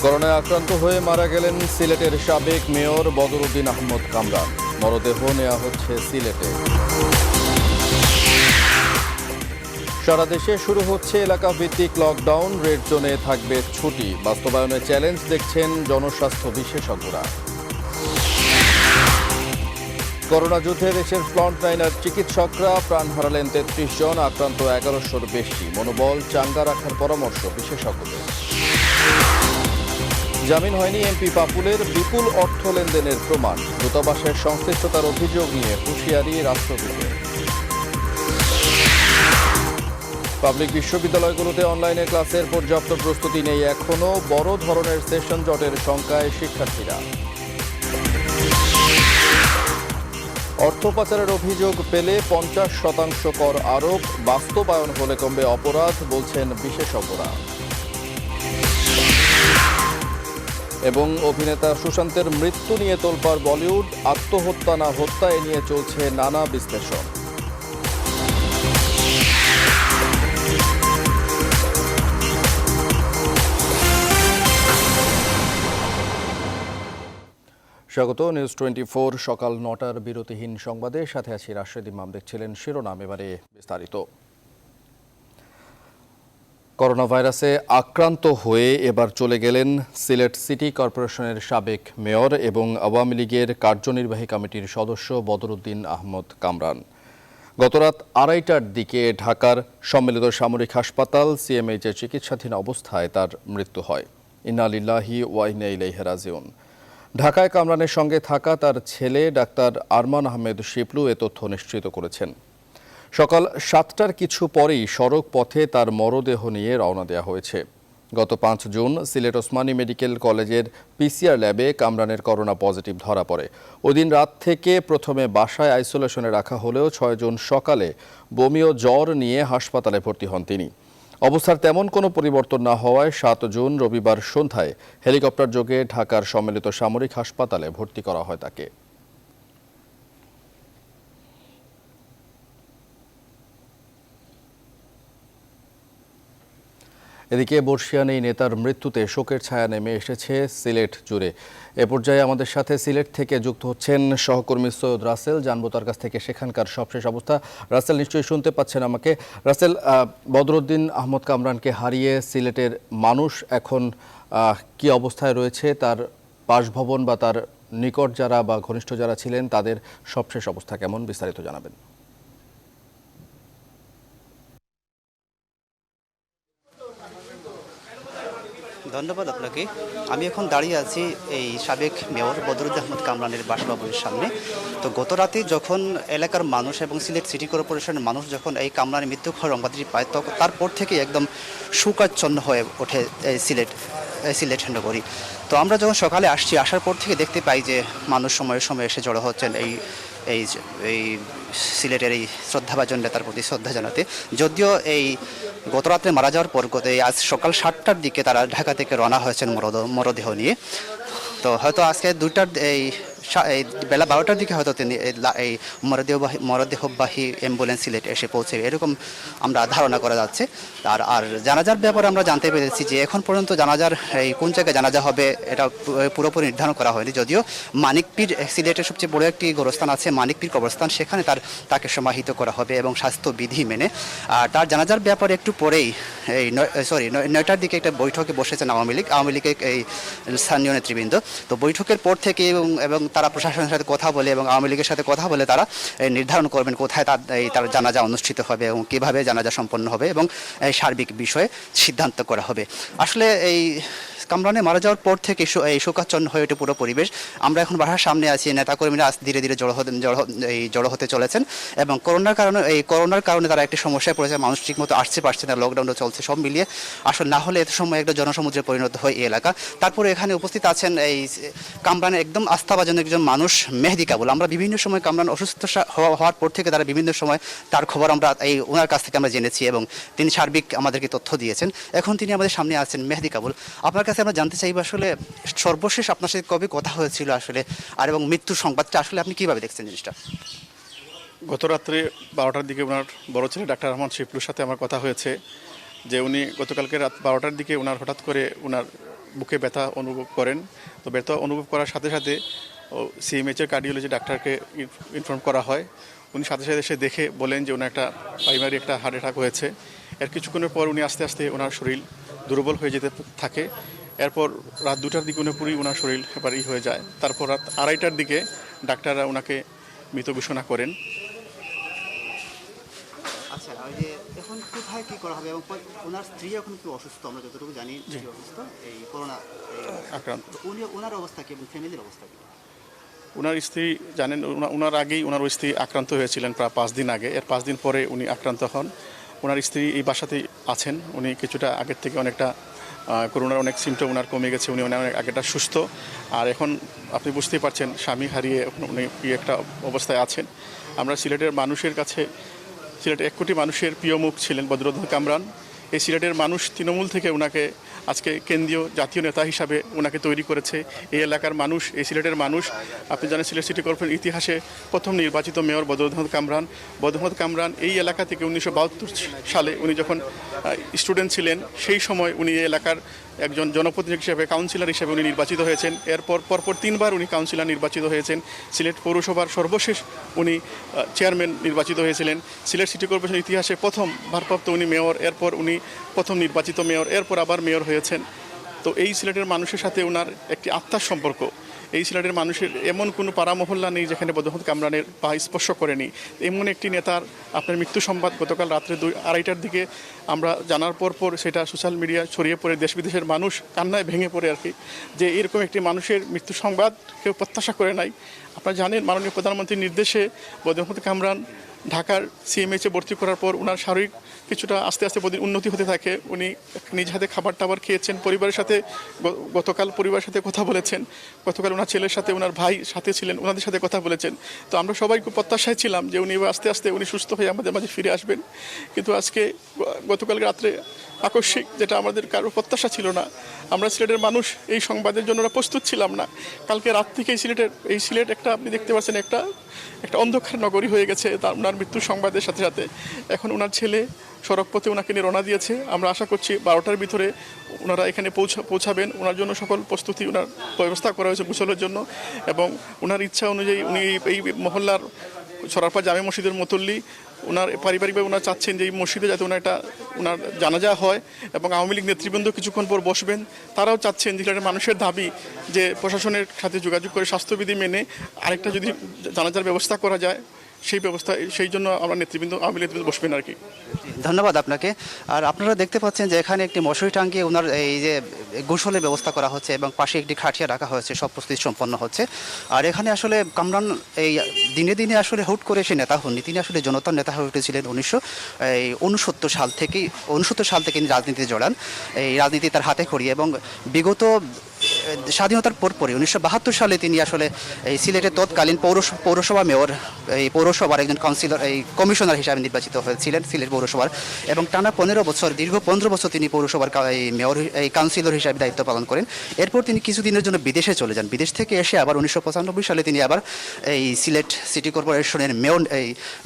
করোনায় আক্রান্ত হয়ে মারা গেলেন সিলেটের সাবেক মেয়র বদরুদ্দিন আহমদ কামরান। মরদেহ নেওয়া হচ্ছে সিলেটে। সারা দেশে শুরু হচ্ছে এলাকা ভিত্তিক লকডাউন, রেড জোনে থাকবে ছুটি। বাস্তবায়নে চ্যালেঞ্জ দেখছেন জনস্বাস্থ্য বিশেষজ্ঞরা। করোনা যুদ্ধে দেশের ফ্রন্টলাইনার চিকিৎসকরা প্রাণ হারালেন ৩৩ জন, আক্রান্ত ১১০০-র বেশি। মনোবল চাঙ্গা রাখার পরামর্শ বিশেষজ্ঞদের। জামিন হয়নি এমপি পাপুলের, বিপুল অর্থ লেনদেনের প্রমাণ। দূতাবাসের সংশ্লিষ্টতার অভিযোগ নিয়ে হুঁশিয়ারি রাষ্ট্রদূতের। পাবলিক বিশ্ববিদ্যালয়গুলোতে অনলাইনে ক্লাসের পর্যাপ্ত প্রস্তুতি নেই এখনও। বড় ধরনের সেশন জটের শঙ্কায় শিক্ষার্থীরা। অর্থ পাচারের অভিযোগ পেলে ৫০% কর আরোপ, বাস্তবায়ন হলে কমবে অপরাধ বলছেন বিশেষজ্ঞরা। এবং অভিনেতা সুশান্তের মৃত্যু নিয়ে তোলপাড় বলিউড, আত্মহত্যা না হত্যা এ নিয়ে চলছে নানা বিশ্লেষণ। স্বাগত নিউজ 24 সকাল ৯টার বিরতিহীন সংবাদে, সাথে আছি রাশেদ ইমাম। দেখছিলেন শিরোনাম, এবারে বিস্তারিত। করোনা ভাইরাসে আক্রান্ত হয়ে এবার চলে গেলেন সিলেট সিটি কর্পোরেশনের সাবেক মেয়র এবং আওয়ামী লীগের কার্যনির্বাহী কমিটির সদস্য বদরুদ্দিন আহমদ কামরান। গতরাত ২:৩০টার দিকে ঢাকার সম্মিলিত সামরিক হাসপাতাল সিএমএইচে চিকিৎসাধীন অবস্থায় তার মৃত্যু হয়। ইন্না লিল্লাহি ওয়া ইন্না ইলাইহি রাজিউন। ঢাকায় কামরানের সঙ্গে থাকা তার ছেলে ডাক্তার আরমান আহমেদ শিপলু এ তথ্য নিশ্চিত করেছেন। সকাল ৭টার কিছু পরেই সড়ক পথে তার মরদেহ নিয়ে রওনা দেওয়া হয়েছে। গত ৫ জুন সিলেট ওসমানী মেডিকেল কলেজের পিসিআর ল্যাবে কামরানের করোনা পজিটিভ ধরা পড়ে। ওইদিন রাত থেকে প্রথমে বাসায় আইসোলেশনে রাখা হলেও ৬ জুন সকালে বমি ও জ্বর নিয়ে হাসপাতালে ভর্তি হন তিনি। অবস্থার তেমন কোনো পরিবর্তন না হওয়ায় ৭ জুন রবিবার সন্ধ্যায় হেলিকপ্টার যোগে ঢাকার সম্মিলিত সামরিক হাসপাতালে ভর্তি করা হয় তাকে। এদিকে বর্ষিয়ান এই নেতার মৃত্যুতে শোকের ছায়া নেমে এসেছে সিলেট জুড়ে। এ পর্যায়ে আমাদের সাথে সিলেট থেকে যুক্ত হচ্ছেন সহকর্মী সৈয়দ রাসেল। জানবো তার কাছ থেকে সেখানকার সবশেষ অবস্থা। রাসেল, নিশ্চয়ই শুনতে পাচ্ছেন আমাকে। রাসেল, বদরুদ্দিন আহমদ কামরানকে হারিয়ে সিলেটের মানুষ এখন কি অবস্থায় রয়েছে? তার বাসভবন বা তার নিকট যারা বা ঘনিষ্ঠ যারা ছিলেন তাদের সবশেষ অবস্থা কেমন, বিস্তারিত জানাবেন। ধন্যবাদ আপনাকে। আমি এখন দাঁড়িয়ে আছি এই সাবেক মেয়র বদরুদ্দিন আহমদ কামরানের বাসভবনের সামনে। তো গত রাতে যখন এলাকার মানুষ এবং সিলেট সিটি কর্পোরেশনের মানুষ যখন এই কামরানের মৃত্যু সংবাদটি পায়, তখন তারপর থেকে একদম শোকাচ্ছন্ন হয়ে ওঠে সিলেট নগরী। তো আমরা যখন সকালে আসার পর থেকে দেখতে পাই যে মানুষ সময়ে সময়ে এসে জড়ো হচ্ছেন এই সিলেটের এই শ্রদ্ধাভাজন নেতার প্রতি শ্রদ্ধা জানাতে। যদিও এই গতরাত্রে মারা যাওয়ার পর আজ সকাল ৭টার দিকে তারা ঢাকা থেকে রওনা হয়েছেন মরদেহ নিয়ে। তো হয়তো আজকে বেলা ১২টার দিকে হয়তো তিনি এই মরদেহবাহী অ্যাম্বুলেন্স সিলেট এসে পৌঁছে, এরকম আমরা ধারণা করা যাচ্ছে। আর জানাজার ব্যাপারে আমরা জানতে পেরেছি যে এখন পর্যন্ত জানাজার এই কোন জায়গায় জানাজা হবে এটা পুরোপুরি নির্ধারণ করা হয়নি। যদিও মানিকপীর সিলেটের সবচেয়ে বড় একটি গোরস্থান আছে মানিকপীর কবরস্থান, সেখানে তাকে সমাহিত করা হবে এবং স্বাস্থ্যবিধি মেনে। আর তার জানাজার ব্যাপারে একটু পরেই ৯টার দিকে একটা বৈঠকে বসেছেন আওয়ামী লীগের এই স্থানীয় নেতৃবৃন্দ। তো বৈঠকের পর থেকে এবং তারা প্রশাসনের সাথে কথা বলে এবং আওয়ামী লীগের সাথে কথা বলে তারা নির্ধারণ করবেন কোথায় তার জানাজা অনুষ্ঠিত হবে এবং কীভাবে জানাজা সম্পন্ন হবে এবং সার্বিক বিষয়ে সিদ্ধান্ত করা হবে। আসলে এই কামরানে মারা যাওয়ার পর থেকে এই শোকাচ্ছন্ন হয়ে ওঠে পুরো পরিবেশ। আমরা এখন বাসার সামনে আছি, নেতাকর্মীরা ধীরে ধীরে জড়ো হতে চলেছেন এবং করোনার কারণে তারা একটি সমস্যায় পড়েছে। মানুষ ঠিক মতো আসতে পারছে না, লকডাউনও চলছে, সব মিলিয়ে আসলে না হলে এত সময় একটা জনসমুদ্রে পরিণত হয় এই এলাকা। তারপরে এখানে উপস্থিত আছেন এই কামরানের একদম আস্থাভাজন একজন মানুষ মেহেদি কাবুল। আমরা বিভিন্ন সময় কামরান অসুস্থ হওয়ার পর থেকে তারা বিভিন্ন সময় তার খবর আমরা ওনার কাছ থেকে আমরা জেনেছি এবং তিনি সার্বিক আমাদেরকে তথ্য দিয়েছেন। এখন তিনি আমাদের সামনে আছেন। মেহেদি কাবুল, আপনার কাছে আমরা জানতে চাইব আসলে সর্বশেষ আপনার সাথে কবে কথা হয়েছিল আসলে, আর এবং মৃত্যুর সংবাদটা আসলে আপনি কিভাবে দেখছেন জিনিসটা? গত রাত্রে 12টার দিকে ওনার বড় ছেলে ডাক্তার আরমান শিপলুর সাথে আমার কথা হয়েছে যে উনি গতকালকে রাত 12টার দিকে ওনার হঠাৎ করে ওনার বুকে ব্যথা অনুভব করেন। তো ব্যথা অনুভব করার সাথে সাথে সিএমএইচের কার্ডিওলজি ডাক্তারকে ইনফর্ম করা হয়। উনি সাথে সাথে এসে দেখে বলেন যে ওনার একটা প্রাইমারি একটা হার্ট অ্যাটাক হয়েছে। এর কিছুক্ষণের পর উনি আস্তে আস্তে ওনার শরীর দুর্বল হয়ে যেতে থাকে। এরপর রাত 2টার দিকে পুরোই ওনার শরীর এবার হয়ে যায়। তারপর রাত 2:30টার দিকে ডাক্তাররা ওনাকে মৃত ঘোষণা করেন। আচ্ছা, ওই যে এখন কোথায় কি করা হবে এবং ওনার স্ত্রী এখন কি অসুস্থ, আমরা যতটুকু জানি স্ত্রী অসুস্থ এই করোনা আক্রান্ত। উনি ওনার অবস্থা কি এবং ফ্যামিলির অবস্থা কি? ওনার স্ত্রী জানেন, ওনার আগেই ওনার স্ত্রী আক্রান্ত হয়েছিলেন প্রায় 5 দিন আগে। এর 5 দিন পরে উনি আক্রান্ত হন। ওনার স্ত্রী এই বাসাতেই আছেন। উনি কিছুটা আগের থেকে অনেকটা করোনার অনেক সিমটম ওনার কমে গেছে। উনি অনেক আগেটা সুস্থ। আর এখন আপনি বুঝতেই পারছেন স্বামী হারিয়ে এখন উনি কি একটা অবস্থায় আছেন। আমরা সিলেটের মানুষের কাছে, সিলেটের 1 কোটি মানুষের প্রিয় মুখ ছিলেন বদরুদ্দোজা কামরান। এই সিলেটের মানুষ তৃণমূল থেকে ওনাকে আজকে কেন্দ্রীয় জাতীয় নেতা হিসাবে ওনাকে তৈরি করেছে। এই এলাকার মানুষ, এই সিলেটের মানুষ, আপনি জানেন সিলেট সিটি কর্পোরেশন ইতিহাসে প্রথম নির্বাচিত মেয়র বদরুদ্দোজা কামরান। বদরুদ্দোজা কামরান এই এলাকা থেকে 1972 সালে উনি যখন স্টুডেন্ট ছিলেন সেই সময় উনি এই এলাকার একজন জনপ্রতিনিধি হিসেবে, কাউন্সিলর হিসেবে উনি নির্বাচিত হয়েছেন। এরপর পরপর 3বার উনি কাউন্সিলর নির্বাচিত হয়েছেন। সিলেট পৌরসভার সর্বশেষ উনি চেয়ারম্যান নির্বাচিত হয়েছিলেন। সিলেট সিটি কর্পোরেশন ইতিহাসে প্রথম ভারপ্রাপ্ত উনি মেয়র, এরপর উনি প্রথম নির্বাচিত মেয়র, এরপর আবার মেয়র হয়েছেন। তো এই সিলেটের মানুষের সাথে ওনার একটি আত্মার সম্পর্ক। এই সিলেটের মানুষের এমন কোনো পাড়া মহল্লা নেই যেখানে বদরুদ্দোজা কামরানের পা স্পর্শ করেনি। এমন একটি নেতার আপনার মৃত্যু সংবাদ গতকাল রাত্রে 2-2:30টার দিকে আমরা জানার পর সেটা সোশ্যাল মিডিয়া ছড়িয়ে পড়ে দেশ বিদেশের মানুষ কান্নায় ভেঙে পড়ে আর কি, যে এরকম একটি মানুষের মৃত্যু সংবাদ কেউ প্রত্যাশা করে নাই। আপনারা জানেন মাননীয় প্রধানমন্ত্রীর নির্দেশে বদরুদ্দোজা কামরান ঢাকার সিএমএইচে ভর্তি করার পর ওনার শারীরিক কিছুটা আস্তে আস্তে উন্নতি হতে থাকে। উনি নিজ হাতে খাবার টাবার খেয়েছেন, পরিবারের সাথে গতকাল পরিবারের সাথে কথা বলেছেন। গতকাল ওনার ছেলের সাথে, ওনার ভাই সাথে ছিলেন, ওনাদের সাথে কথা বলেছেন। তো আমরা সবাই খুব প্রত্যাশায় ছিলাম যে উনি আস্তে আস্তে উনি সুস্থ হয়ে আমাদের মাঝে ফিরে আসবেন। কিন্তু আজকে গতকাল রাত্রে আকস্মিক, যেটা আমাদের কারো প্রত্যাশা ছিল না, আমরা সিলেটের মানুষ এই সংবাদের জন্য প্রস্তুত ছিলাম না। কালকে রাত থেকেই এই সিলেট একটা, আপনি দেখতে পাচ্ছেন একটা অন্ধকার নগরী হয়ে গেছে তার ওনার মৃত্যুর সংবাদের সাথে সাথে। এখন ওনার ছেলে সড়ক পথে ওনাকে নিয়ে রওনা দিয়েছে। আমরা আশা করছি 12টার ভিতরে ওনারা এখানে পৌঁছাবেন। ওনার জন্য সকল প্রস্তুতি, ওনার ব্যবস্থা করা হয়েছে গোসলের জন্য। এবং ওনার ইচ্ছা অনুযায়ী উনি এই মহল্লার সরারপাড় জামে মসজিদের মুতল্লি, ওনার পারিবারিকভাবে ওনারা চাচ্ছেন যে এই মসজিদে যাতে ওনার জানাজা হয় এবং আওয়ামী লীগ নেতৃবৃন্দ কিছুক্ষণ পর বসবেন। তারাও চাচ্ছেন যে মানুষের দাবি যে প্রশাসনের সাথে যোগাযোগ করে স্বাস্থ্যবিধি মেনে আরেকটা যদি জানাজার ব্যবস্থা করা যায়, সেই জন্য আমরা আওয়ামী নেতৃবৃন্দ বসবেন আর কি। ধন্যবাদ আপনাকে। আর আপনারা দেখতে পাচ্ছেন যে এখানে একটি মশারি টাঙ্গিয়ে ওনার এই যে গোসলের ব্যবস্থা করা হচ্ছে এবং পাশে একটি খাটিয়া রাখা হয়েছে, সব প্রস্তুতি সম্পন্ন হচ্ছে। আর এখানে আসলে কামরান এই দিনে দিনে আসলে হুট করে সে নেতা হননি, তিনি আসলে জনতার নেতা হয়ে উঠেছিলেন 1969 সাল থেকেই। 69 সাল থেকে তিনি রাজনীতিতে জড়ান, এই রাজনীতি তার হাতে খড়ি। এবং বিগত স্বাধীনতার পরপরই 1972 সালে তিনি আসলে এই সিলেটের তৎকালীন পৌরসভা মেয়র, এই পৌরসভার একজন কাউন্সিলর, এই কমিশনার হিসাবে নির্বাচিত হয়েছিলেন সিলেট পৌরসভার। এবং টানা 15 বছর, দীর্ঘ 15 বছর তিনি পৌরসভার এই মেয়র, এই কাউন্সিলর হিসাবে দায়িত্ব পালন করেন। এরপর তিনি কিছুদিনের জন্য বিদেশে চলে যান। বিদেশ থেকে এসে আবার 1995 সালে তিনি আবার এই সিলেট সিটি কর্পোরেশনের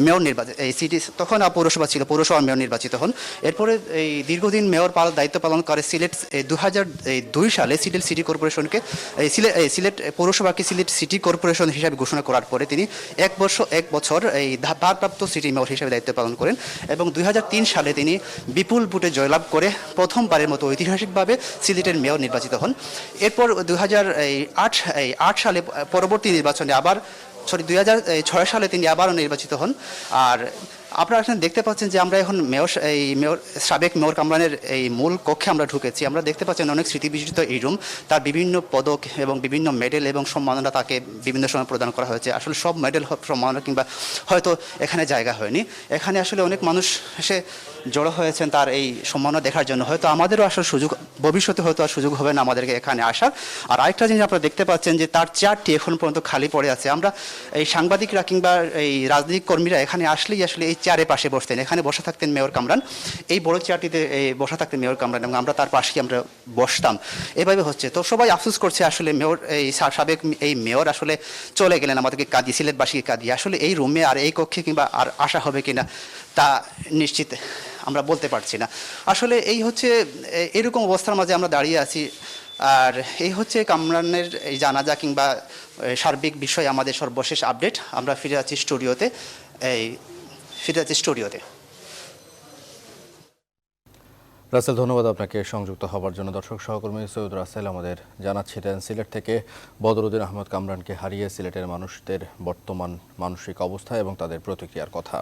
মেয়র নির্বাচিত, এই সিটি তখন পৌরসভা ছিল, পৌরসভার মেয়র নির্বাচিত হন। এরপরে এই দীর্ঘদিন মেয়র দায়িত্ব পালন করে সিলেট 2002 সালে সিলেট সিটি কর্পোরেশনকে, সিলেট পৌরসভাকে সিলেট সিটি কর্পোরেশন হিসাবে ঘোষণা করার পরে তিনি 1 বছর এই ভারপ্রাপ্ত সিটি মেয়র হিসাবে দায়িত্ব পালন করেন। এবং 2003 সালে তিনি বিপুল ভোটে জয়লাভ করে প্রথমবারের মতো ঐতিহাসিকভাবে সিলেটের মেয়র নির্বাচিত হন। এরপর 2008 সালে পরবর্তী নির্বাচনে 2006 সালে তিনি আবারও নির্বাচিত হন। আর আপনারা এখানে দেখতে পাচ্ছেন যে আমরা এখন সাবেক মেয়র কামরানের এই মূল কক্ষে আমরা ঢুকেছি। আমরা দেখতে পাচ্ছেন অনেক স্মৃতিবিজড়িত এই রুম, তার বিভিন্ন পদক এবং বিভিন্ন মেডেল এবং সম্মাননা তাকে বিভিন্ন সময় প্রদান করা হয়েছে। আসলে সব মেডেল, সম্মাননা কিংবা হয়তো এখানে জায়গা হয়নি। এখানে আসলে অনেক মানুষ এসে জড়ো হয়েছেন তার এই সম্মাননা দেখার জন্য। হয়তো আমাদেরও আসলে ভবিষ্যতে হয়তো আর সুযোগ হবে না আমাদেরকে এখানে আসার। আর আরেকটা জিনিস আপনারা দেখতে পাচ্ছেন যে তার চেয়ারটি এখন পর্যন্ত খালি পড়ে আছে। আমরা এই সাংবাদিকরা কিংবা এই রাজনৈতিক কর্মীরা এখানে আসলেই আসলে এই চেয়ারের পাশে বসতেন, এখানে বসে থাকতেন মেয়র কামরান, এই বড় চেয়ারটিতে বসে থাকতেন মেয়র কামরান এবং আমরা তার পাশেই আমরা বসতাম। এভাবে হচ্ছে। তো সবাই আফসোস করছে আসলে মেয়র, এই সাবেক এই মেয়র আসলে চলে গেলেন, আমাদেরকে কাঁদিয়ে, সিলেটবাসীকে কাঁদিয়ে। আসলে এই রুমে আর এই কক্ষে কিংবা আর আসা হবে কিনা তা নিশ্চিত আমরা বলতে পারছি না। আসলে এই হচ্ছে এরকম অবস্থার মাঝে আমরা দাঁড়িয়ে আছি। আর এই হচ্ছে কামরানের এই জানাজা কিংবা সার্বিক বিষয় আমাদের সর্বশেষ আপডেট। আমরা ফিরে যাচ্ছি স্টুডিওতে। রাসেল, ধন্যবাদ আপনাকে সংযুক্ত হওয়ার জন্য। দর্শক সহকর্মী সৈয়দ রাসেল আমাদের জানাচ্ছিলেন সিলেট থেকে বদরুদ্দিন আহমদ কামরানকে হারিয়ে সিলেটের মানুষদের বর্তমান মানসিক অবস্থা এবং তাদের প্রতিক্রিয়ার কথা।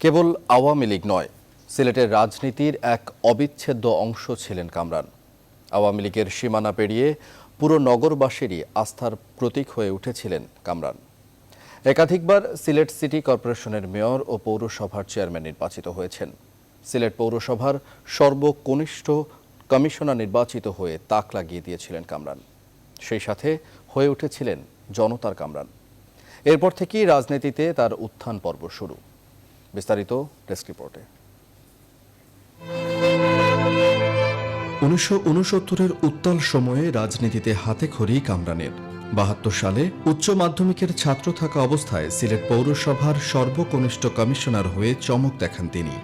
কেবল আওয়ামী লীগ নয়, সিলেটের রাজনীতির এক অবিচ্ছেদ্য অংশ ছিলেন কামরান। আওয়ামী লীগের সীমানা পেরিয়ে পুরো নগরবাসীরই আস্থার প্রতীক হয়ে উঠেছিলেন কামরান। একাধিকবার সিলেট সিটি কর্পোরেশনের মেয়র ও পৌরসভার চেয়ারম্যান নির্বাচিত হয়েছেন। সিলেট পৌরসভার সর্বকনিষ্ঠ কমিশনার নির্বাচিত হয়ে তাক লাগিয়ে দিয়েছিলেন কামরান। সেই সাথে হয়ে উঠেছিলেন জনতার কামরান। এরপর থেকেই রাজনীতিতে তার উত্থান পর্ব শুরু। বিস্তারিত ডেস্ক রিপোর্টে। 1969-এর উত্তাল সময়ে রাজনীতিতে হাতেখড়ি কামরানের। 72 সালে উচ্চ মাধ্যমিকের ছাত্র থাকা অবস্থায় সিলেট পৌরসভার সর্বকনিষ্ঠ কমিশনার হয়ে চমক দেখান তিনি।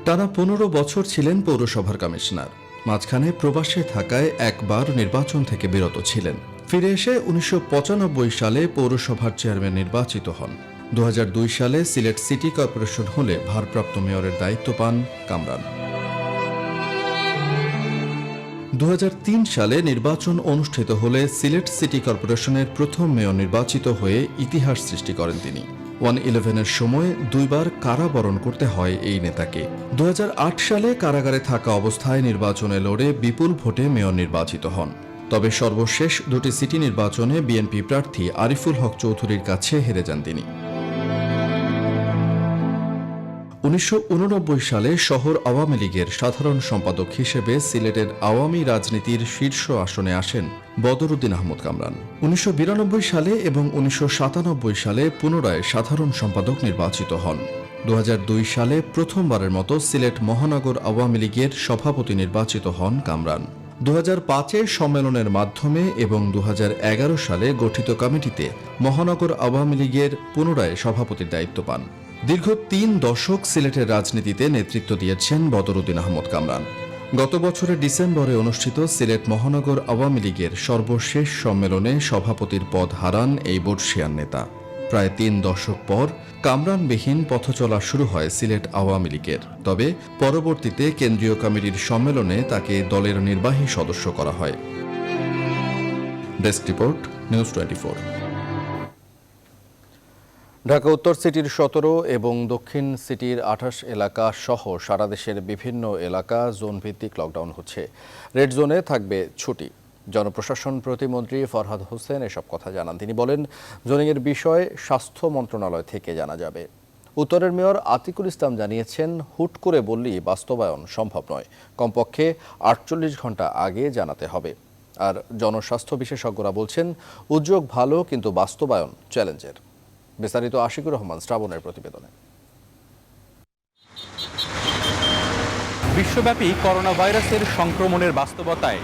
টানা 15 বছর ছিলেন পৌরসভার কমিশনার। মাঝখানে প্রবাসে থাকায় একবার নির্বাচন থেকে বিরত ছিলেন। ফিরে এসে 1995 সালে পৌরসভার চেয়ারম্যান নির্বাচিত হন। 2002 সালে সিলেট সিটি কর্পোরেশন হলে ভারপ্রাপ্ত মেয়রের দায়িত্ব পান কামরান। 2003 সালে নির্বাচন অনুষ্ঠিত হলে সিলেট সিটি কর্পোরেশনের প্রথম মেয়র নির্বাচিত হয়ে ইতিহাস সৃষ্টি করেন তিনি। 111-এর সময় 2 বার কারাবরণ করতে হয় এই নেতাকে। 2008 সালে কারাগারে থাকা অবস্থায় নির্বাচনে লড়ে বিপুল ভোটে মেয়র নির্বাচিত হন। তবে সর্বশেষ দুটি সিটি নির্বাচনে বিএনপি প্রার্থী আরিফুল হক চৌধুরীর কাছে হেরে যান তিনি। 1989 সালে শহর আওয়ামী লীগের সাধারণ সম্পাদক হিসেবে সিলেটের আওয়ামী রাজনীতির শীর্ষ আসনে আসেন বদরুদ্দিন আহমদ কামরান। 1992 সালে এবং 1997 সালে পুনরায় সাধারণ সম্পাদক নির্বাচিত হন। 2002 সালে প্রথমবারের মতো সিলেট মহানগর আওয়ামী লীগের সভাপতি নির্বাচিত হন কামরান। 2005-এ সম্মেলনের মাধ্যমে এবং 2011 সালে গঠিত কমিটিতে মহানগর আওয়ামী লীগের পুনরায় সভাপতির দায়িত্ব পান। দীর্ঘ 3 দশক সিলেটের রাজনীতিতে নেতৃত্ব দিয়েছেন বদরুদ্দিন আহমদ কামরান। গত বছরের ডিসেম্বরে অনুষ্ঠিত সিলেট মহানগর আওয়ামী লীগের সর্বশেষ সম্মেলনে সভাপতির পদ হারান এই বর্ষিয়ান নেতা। প্রায় 3 দশক পর কামরানবিহীন পথচলা শুরু হয় সিলেট আওয়ামী লীগের। তবে পরবর্তীতে কেন্দ্রীয় কমিটির সম্মেলনে তাকে দলের নির্বাহী সদস্য করা হয়। Desk report, news 24। ঢাকা উত্তর সিটির 17 এবং দক্ষিণ সিটির 28 এলাকা সহ সারা দেশের বিভিন্ন এলাকা জোনভিত্তিক লকডাউন হচ্ছে। রেড জোনে থাকবে ছুটি। জনপ্রশাসন প্রতিমন্ত্রী ফরহাদ হোসেন এসব কথা জানান। তিনি বলেন, জোনিংয়ের বিষয়ে স্বাস্থ্য মন্ত্রণালয় থেকে জানা যাবে। উত্তরের মেয়র আতিকুল ইসলাম জানিয়েছেন, হুট করে বললেই বাস্তবায়ন সম্ভব নয়, কমপক্ষে 48 ঘন্টা আগে জানাতে হবে। আর জনস্বাস্থ্য বিশেষজ্ঞরা বলছেন, উদ্যোগ ভালো কিন্তু বাস্তবায়ন চ্যালেঞ্জের। বিস্তারিত আশিকুর রহমান শ্রাবণের প্রতিবেদনে। বিশ্বব্যাপী করোনা ভাইরাসের সংক্রমণের বাস্তবতায়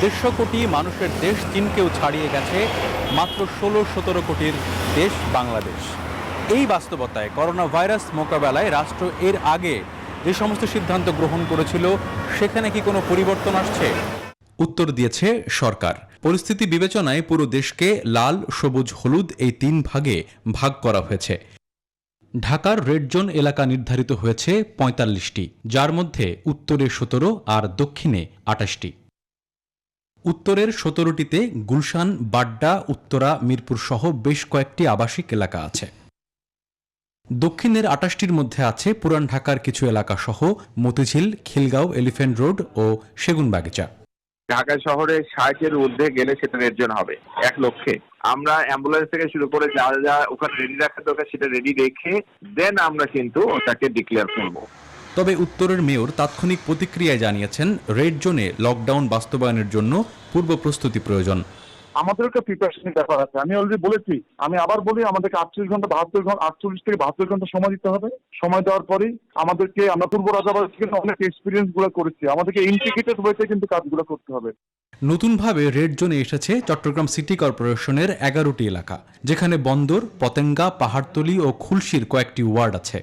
150 কোটি মানুষের দেশ চীনকেও ছাড়িয়ে গেছে মাত্র 16-17 কোটির দেশ বাংলাদেশ। এই বাস্তবতায় করোনা ভাইরাস মোকাবেলায় রাষ্ট্র এর আগে যে সমস্ত সিদ্ধান্ত গ্রহণ করেছিল, সেখানে কি কোনো পরিবর্তন আসছে? উত্তর দিয়েছে সরকার। পরিস্থিতি বিবেচনায় পুরো দেশকে লাল, সবুজ, হলুদ এই 3 ভাগে ভাগ করা হয়েছে। ঢাকার রেড জোন এলাকা নির্ধারিত হয়েছে 45টি, যার মধ্যে উত্তরে 17 আর দক্ষিণে 28টি। উত্তরের 17টিতে গুলশান, বাড্ডা, উত্তরা, মিরপুর সহ বেশ কয়েকটি আবাসিক এলাকা আছে। দক্ষিণের 28টির মধ্যে আছে পুরান ঢাকার কিছু এলাকা সহ মতিঝিল, খিলগাঁও, এলিফ্যান্ট রোড ও সেগুনবাগিচা। ঢাকা শহরে 60-এর ঊর্ধ্বে গেলে সেটা রেড জোন হবে 1 লক্ষে। আমরা অ্যাম্বুলেন্স থেকে শুরু করে যা যা ওখানে রেডি রাখা দরকার সেটা রেডি রেখে দেন আমরা কিন্তু ওটাকে ডিক্লেয়ার করব। তবে উত্তরের মেয়র তাৎক্ষণিক প্রতিক্রিয়ায় জানিয়েছেন, রেড জোনে লকডাউন বাস্তবায়নের জন্য পূর্ব প্রস্তুতি প্রয়োজন। আমাদের একটা প্রিপারেশনের ব্যাপার আছে। আমি অলরেডি বলেছি, আমি আবার বলি, আমাদেরকে 48 ঘন্টা 48 থেকে 72 ঘন্টা সময় দিতে হবে। সময় দেওয়ার পরেই আমরা পূর্ব রাজাবাড়ি থেকে অনেক এক্সপিরিয়েন্স গুলো করেছি, আমাদেরকে ইন্টিগ্রেটেড ওয়েতে কিন্তু কাজগুলো করতে হবে। নতুনভাবে রেড জোনে এসেছে চট্টগ্রাম সিটি কর্পোরেশনের 11টি এলাকা, যেখানে বন্দর, পতেঙ্গা, পাহাড়তলী ও খুলশীর কয়েকটি ওয়ার্ড আছে।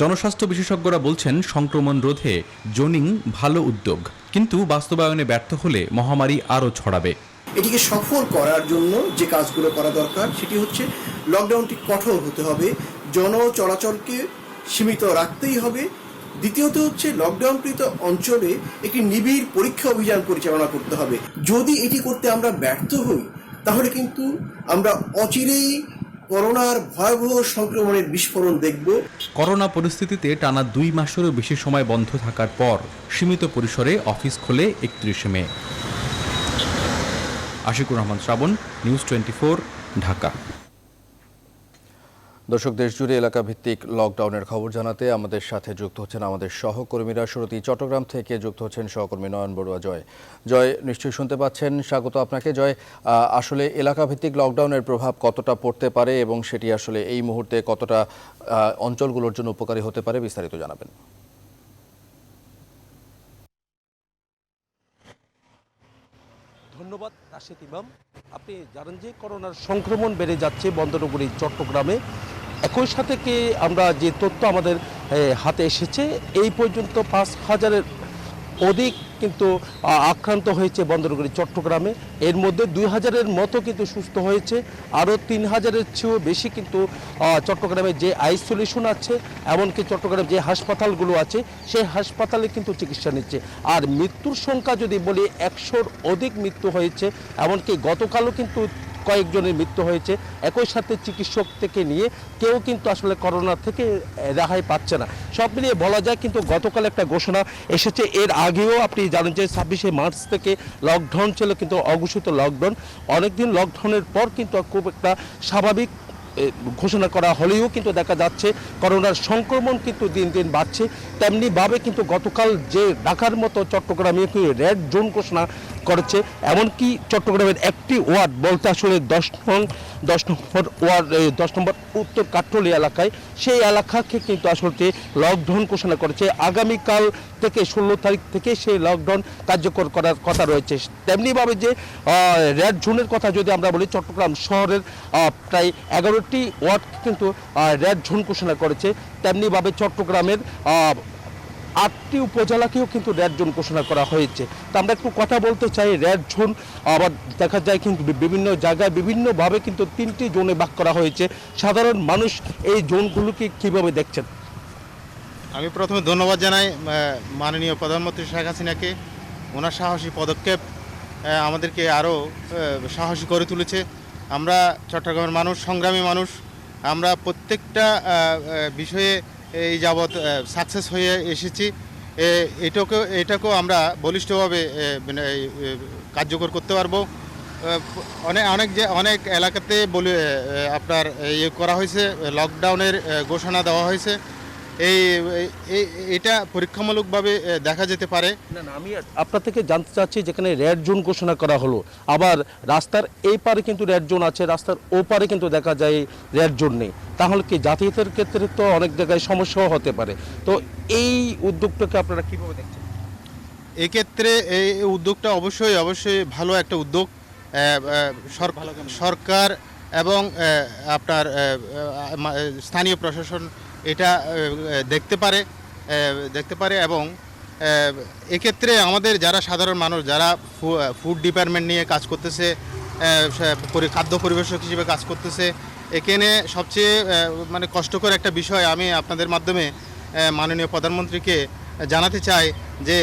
জনস্বাস্থ্য বিশেষজ্ঞরা বলছেন সংক্রমণ রোধে জোনিং ভালো উদ্যোগ, কিন্তু বাস্তবায়নে ব্যর্থ হলে মহামারী আরও ছড়াবে। এটিকে সফল করার জন্য যে কাজগুলো করা দরকার সেটি হচ্ছে লকডাউনটি কঠোর হতে হবে, জনচলাচলকে সীমিত রাখতেই হবে। দ্বিতীয়ত হচ্ছে লকডাউনকৃত অঞ্চলে একটি নিবিড় পরীক্ষা অভিযান পরিচালনা করতে হবে। যদি এটি করতে আমরা ব্যর্থ হই তাহলে কিন্তু আমরা অচিরেই করোনার ভয়াবহ সংক্রমণের বিস্ফোরণ দেখব। করোনা পরিস্থিতিতে টানা 2 মাসেরও বেশি সময় বন্ধ থাকার পর সীমিত পরিসরে অফিস খোলে 31 মে। আশিকুর রহমান শ্রাবণ, নিউজ 24, ঢাকা। দর্শক, দেশ জুড়ে এলাকা ভিত্তিক লকডাউনের খবর জানাতে আমাদের সাথে যুক্ত হচ্ছেন আমাদের সহকর্মীরা। শুরুতেই চট্টগ্রাম থেকে যুক্ত হচ্ছেন সহকর্মী নয়ন বড়ুয়া। জয়, নিশ্চয়ই শুনতে পাচ্ছেন, স্বাগত আপনাকে। জয়, আসলে এলাকা ভিত্তিক লকডাউনের প্রভাব কতটা পড়তে পারে এবং সেটি আসলে এই মুহূর্তে কতটা অঞ্চলগুলোর জন্য উপকারী হতে পারে, বিস্তারিত জানাবেন। ধন্যবাদ রাশেদ ইমাম। আপনি জানেন যে করোনার সংক্রমণ বেড়ে যাচ্ছে বন্দরনগরী চট্টগ্রামে। একই সাথে আমরা যে তথ্য আমাদের হাতে এসেছে, এই পর্যন্ত 5,000-এর অধিক কিন্তু আক্রান্ত হয়েছে বন্দরনগরী চট্টগ্রামে। এর মধ্যে 2,000-এর মতো কিন্তু সুস্থ হয়েছে, আরও 3,000-এর চেয়েও বেশি কিন্তু চট্টগ্রামে যে আইসোলেশন আছে, এমনকি চট্টগ্রামে যে হাসপাতালগুলো আছে সেই হাসপাতালে কিন্তু চিকিৎসা নিচ্ছে। আর মৃত্যুর সংখ্যা যদি বলি, 100-র অধিক মৃত্যু হয়েছে, এমনকি গতকালও কিন্তু কয়েকজনের মৃত্যু হয়েছে। একই সাথে চিকিৎসক থেকে নিয়ে কেউ কিন্তু আসলে করোনা থেকে রেহাই পাচ্ছে না। সব মিলিয়ে বলা যায় কিন্তু গতকাল একটা ঘোষণা এসেছে। এর আগেও আপনি জানেন যে 26শে মার্চ থেকে লকডাউন ছিল, কিন্তু অঘোষিত লকডাউন। অনেকদিন লকডাউনের পর কিন্তু খুব একটা স্বাভাবিক ঘোষণা করা হলেও কিন্তু দেখা যাচ্ছে করোনার সংক্রমণ কিন্তু দিন দিন বাড়ছে। তেমনিভাবে কিন্তু গতকাল যে ঢাকার মতো চট্টগ্রামে রেড জোন ঘোষণা করেছে, এমনকি চট্টগ্রামের একটি ওয়ার্ড বলতে আসলে 10 নম্বর ওয়ার্ড, 10 নম্বর উত্তর কাঠ্টলি এলাকায়, সেই এলাকাকে কিন্তু আসলে লকডাউন ঘোষণা করেছে। আগামীকাল থেকে 16 তারিখ থেকে সেই লকডাউন কার্যকর করার কথা রয়েছে। তেমনিভাবে যে রেড জোনের কথা যদি আমরা বলি, চট্টগ্রাম শহরের প্রায় 11টি ওয়ার্ড কিন্তু রেড জোন ঘোষণা করেছে। তেমনিভাবে চট্টগ্রামের 8টি উপজেলাকেও কিন্তু রেড জোন ঘোষণা করা হয়েছে। তো আমরা একটু কথা বলতে চাই রেড জোন। আবার দেখা যায় কিন্তু বিভিন্ন জায়গায় বিভিন্নভাবে কিন্তু 3টি জোনে ভাগ করা হয়েছে। সাধারণ মানুষ এই জোনগুলোকে কীভাবে দেখছেন? আমি প্রথমে ধন্যবাদ জানাই মাননীয় প্রধানমন্ত্রী শেখ হাসিনাকে। ওনার সাহসী পদক্ষেপ আমাদেরকে আরও সাহসী করে তুলেছে। আমরা চট্টগ্রামের মানুষ, সংগ্রামী মানুষ, আমরা প্রত্যেকটা বিষয়ে এই যাবৎ সাকসেস হয়ে এসেছি। এটাকেও আমরা বলিষ্ঠভাবে কার্যকর করতে পারবো। অনেক এলাকাতে আপনার ইয়ে করা হয়েছে, লকডাউনের ঘোষণা দেওয়া হয়েছে। এটা পরীক্ষামূলকভাবে দেখা যেতে পারে। না, আমি আপনার থেকে জানতে চাচ্ছি, যেখানে রেড জোন ঘোষণা করা হলো, আবার রাস্তার এই পারে কিন্তু রেড জোন আছে, রাস্তার ও পারে কিন্তু দেখা যায় রেড জোন নেই, তাহলে কি যাতায়াতের ক্ষেত্রে তো অনেক জায়গায় সমস্যাও হতে পারে। তো এই উদ্যোগটাকে আপনারা কীভাবে দেখছেন? এক্ষেত্রে এই উদ্যোগটা অবশ্যই ভালো একটা উদ্যোগ। সরকার এবং আপনার স্থানীয় প্রশাসন এটা দেখতে পারে এবং এক্ষেত্রে আমাদের যারা সাধারণ মানুষ, যারা ফুড ডিপার্টমেন্ট নিয়ে কাজ করতেছে, খাদ্য পরিবেশক হিসেবে কাজ করতেছে, এখানে সবচেয়ে মানে কষ্টকর একটা বিষয় আমি আপনাদের মাধ্যমে মাননীয় প্রধানমন্ত্রীকে জানাতে চাই যে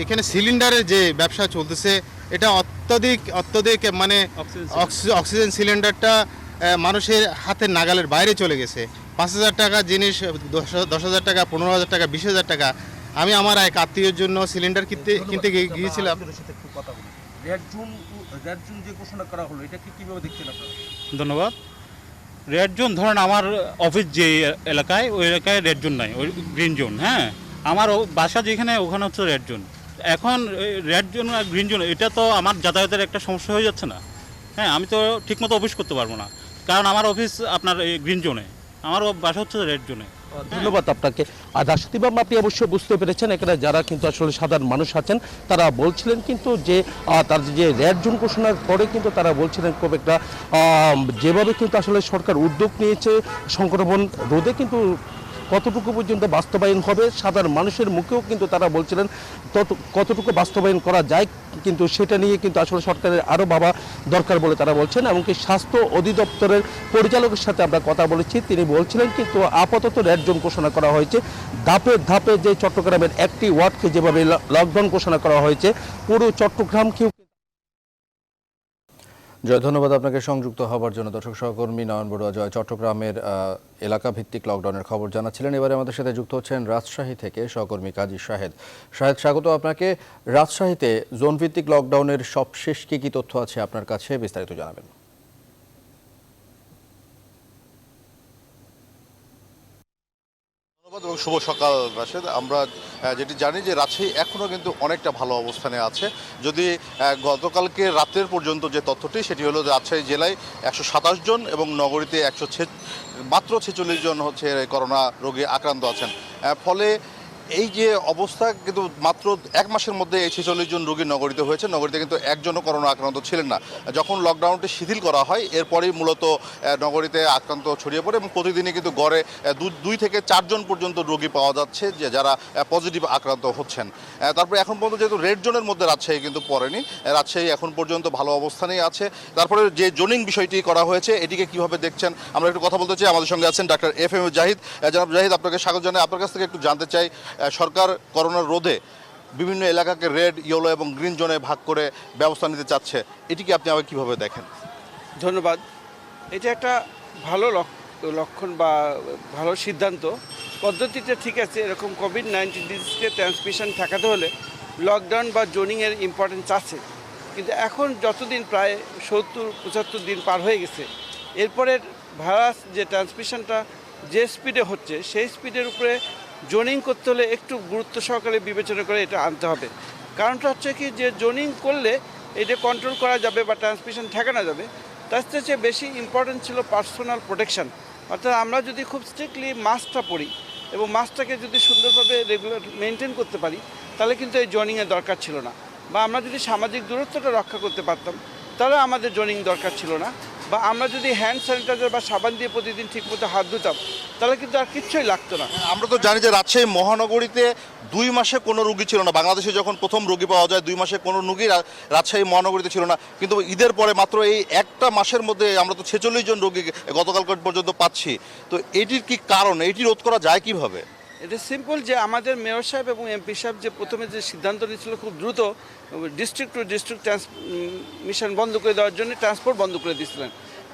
এখানে সিলিন্ডারের যে ব্যবসা চলতেছে, এটা অত্যধিক মানে অক্সিজেন সিলিন্ডারটা মানুষের হাতের নাগালের বাইরে চলে গেছে। 5,000 টাকা জিনিস 10,000 টাকা, 15,000 টাকা, 20,000 টাকা। আমি আমার এক আত্মীয়ের জন্য সিলিন্ডার কিনতে গিয়েছিলাম। রেড জোন যে ঘোষণা করা হলো, এটা কিভাবে দেখছেন আপনারা? ধন্যবাদ। রেড জোন ধরেন আমার অফিস যে এলাকায়, ওই এলাকায় রেড জোন নাই, ওই গ্রিন জোন। হ্যাঁ, আমার বাসা যেখানে, ওখানে হচ্ছে রেড জোন। এখন রেড জোন আর গ্রিন জোন, এটা তো আমার যাতায়াতের একটা সমস্যা হয়ে যাচ্ছে না? হ্যাঁ, আমি তো ঠিকমতো অফিস করতে পারবো না, কারণ আমার অফিস আপনার গ্রিন জোনে, আমার বাসা হচ্ছে রেড জোনে। ধন্যবাদ আপনাকে। আর রাষ্ট্রপতি, আপনি অবশ্যই বুঝতে পেরেছেন, এখানে যারা কিন্তু আসলে সাধারণ মানুষ আছেন তারা বলছিলেন কিন্তু যে তার যে রেড জোন ঘোষণার পরে কিন্তু তারা বলছিলেন খুব একটা যেভাবে কিন্তু আসলে সরকার উদ্যোগ নিয়েছে সংক্রমণ রোধে, কিন্তু কতটুকু পর্যন্ত বাস্তবায়ন হবে সাধারণ মানুষের মুখেও কিন্তু তারা বলছিলেন কতটুকু বাস্তবায়ন করা যায়, কিন্তু সেটা নিয়ে কিন্তু আসলে সরকারের আরও ভাবা দরকার বলে তারা বলছেন। এমনকি স্বাস্থ্য অধিদপ্তরের পরিচালকের সাথে আমরা কথা বলেছি, তিনি বলছিলেন কিন্তু আপাতত রেড জোন ঘোষণা করা হয়েছে। ধাপে ধাপে যে চট্টগ্রামের একটি ওয়ার্ডকে যেভাবে লকডাউন ঘোষণা করা হয়েছে, পুরো চট্টগ্রামকেও। জয়, ধন্যবাদ আপনাকে সংযুক্ত হবার জন্য। দর্শক সহকর্মী নয়ন বড়ুয়া জয় চট্টগ্রামের এলাকা ভিত্তিক লকডাউনের খবর জানাচ্ছিলেন। এবারে আমাদের সাথে যুক্ত হচ্ছেন রাজশাহী থেকে সহকর্মী কাজী শাহেদ। শাহেদ, স্বাগত আপনাকে। রাজশাহীতে জোন ভিত্তিক লকডাউনের সবশেষ কি তথ্য আছে আপনার কাছে, বিস্তারিত জানাবেন। এবং শুভ সকাল রাশেদ। আমরা যেটি জানি যে রাজশাহী এখনও কিন্তু অনেকটা ভালো অবস্থানে আছে। যদি গতকালকে রাতের পর্যন্ত যে তথ্যটি সেটি হলো রাজশাহী জেলায় 127 জন এবং নগরীতে মাত্র 46 জন হচ্ছে করোনা রোগে আক্রান্ত আছেন। ফলে এই যে অবস্থা, কিন্তু মাত্র এক মাসের মধ্যে এই 46 জন রোগী নগরীতে হয়েছে। নগরীতে কিন্তু একজনও করোনা আক্রান্ত ছিলেন না। যখন লকডাউনটি শিথিল করা হয় এরপরেই মূলত নগরীতে আক্রান্ত ছড়িয়ে পড়ে এবং প্রতিদিনই কিন্তু গড়ে 2 থেকে 4 জন পর্যন্ত রোগী পাওয়া যাচ্ছে যে যারা পজিটিভ আক্রান্ত হচ্ছেন। তারপরে এখন পর্যন্ত যেহেতু রেড জোনের মধ্যে রাজশাহী কিন্তু পড়েনি, রাজশাহী এখন পর্যন্ত ভালো অবস্থানেই আছে। তারপরে যে জোনিং বিষয়টি করা হয়েছে এটিকে কিভাবে দেখছেন আমরা একটু কথা বলতে চাই। আমাদের সঙ্গে আছেন ডাক্তার FM জাহিদ। জনাব জাহিদ, আপনাকে স্বাগত জানাই। আপনার কাছ থেকে একটু জানতে চাই, সরকার করোনার রোধে বিভিন্ন এলাকাকে রেড, ইয়েলো এবং গ্রিন জোনে ভাগ করে ব্যবস্থা নিতে চাচ্ছে, এটিকে আপনি আবার কীভাবে দেখেন? ধন্যবাদ। এটা একটা ভালো লক্ষণ বা ভালো সিদ্ধান্ত। পদ্ধতিতে ঠিক আছে, এরকম কোভিড-19 ডিজিজকে ট্রান্সমিশন ঠেকাতে হলে লকডাউন বা জোনিংয়ের ইম্পর্টেন্স আছে। কিন্তু এখন যতদিন প্রায় 70-75 দিন পার হয়ে গেছে, এরপরের ভাইরাস যে ট্রান্সমিশনটা যে স্পিডে হচ্ছে সেই স্পিডের উপরে জোনিং করতে হলে একটু গুরুত্ব সহকারে বিবেচনা করে এটা আনতে হবে। কারণটা হচ্ছে কি, যে জোনিং করলে এটা কন্ট্রোল করা যাবে বা ট্রান্সমিশন ঠেকানো যাবে, তার চেয়ে বেশি ইম্পর্টেন্ট ছিল পার্সোনাল প্রোটেকশন। অর্থাৎ আমরা যদি খুব স্ট্রিক্টলি মাস্কটা পরি এবং মাস্কটাকে যদি সুন্দরভাবে রেগুলার মেনটেন করতে পারি, তাহলে কিন্তু এই জোনিংয়ের দরকার ছিল না। বা আমরা যদি সামাজিক দূরত্বটা রক্ষা করতে পারতাম, তাহলে আমাদের জোনিং দরকার ছিল না। বা আমরা যদি হ্যান্ড স্যানিটাইজার বা সাবান দিয়ে প্রতিদিন ঠিকমতো হাত ধুতাম, তাহলে কিন্তু আর কিচ্ছুই লাগতো না। আমরা তো জানি যে রাজশাহী মহানগরীতে 2 মাসে কোনো রোগী ছিল না। বাংলাদেশে যখন প্রথম রোগী পাওয়া যায় 2 মাসে কোনো রোগী রাজশাহী মহানগরীতে ছিল না, কিন্তু ঈদের পরে মাত্র এই একটা মাসের মধ্যে আমরা তো 46 জন রোগী গতকাল পর্যন্ত পাচ্ছি। তো এটির কি কারণ, এটি রোধ করা যায় কিভাবে? এটা সিম্পল, যে আমাদের মেয়র সাহেব এবং এমপি সাহেব যে প্রথমে যে সিদ্ধান্ত নিয়েছিল খুব দ্রুত ডিস্ট্রিক্ট টু ডিস্ট্রিক্ট ট্রান্সমিশন বন্ধ করে দেওয়ার জন্য ট্রান্সপোর্ট বন্ধ করে দিয়েছিলেন।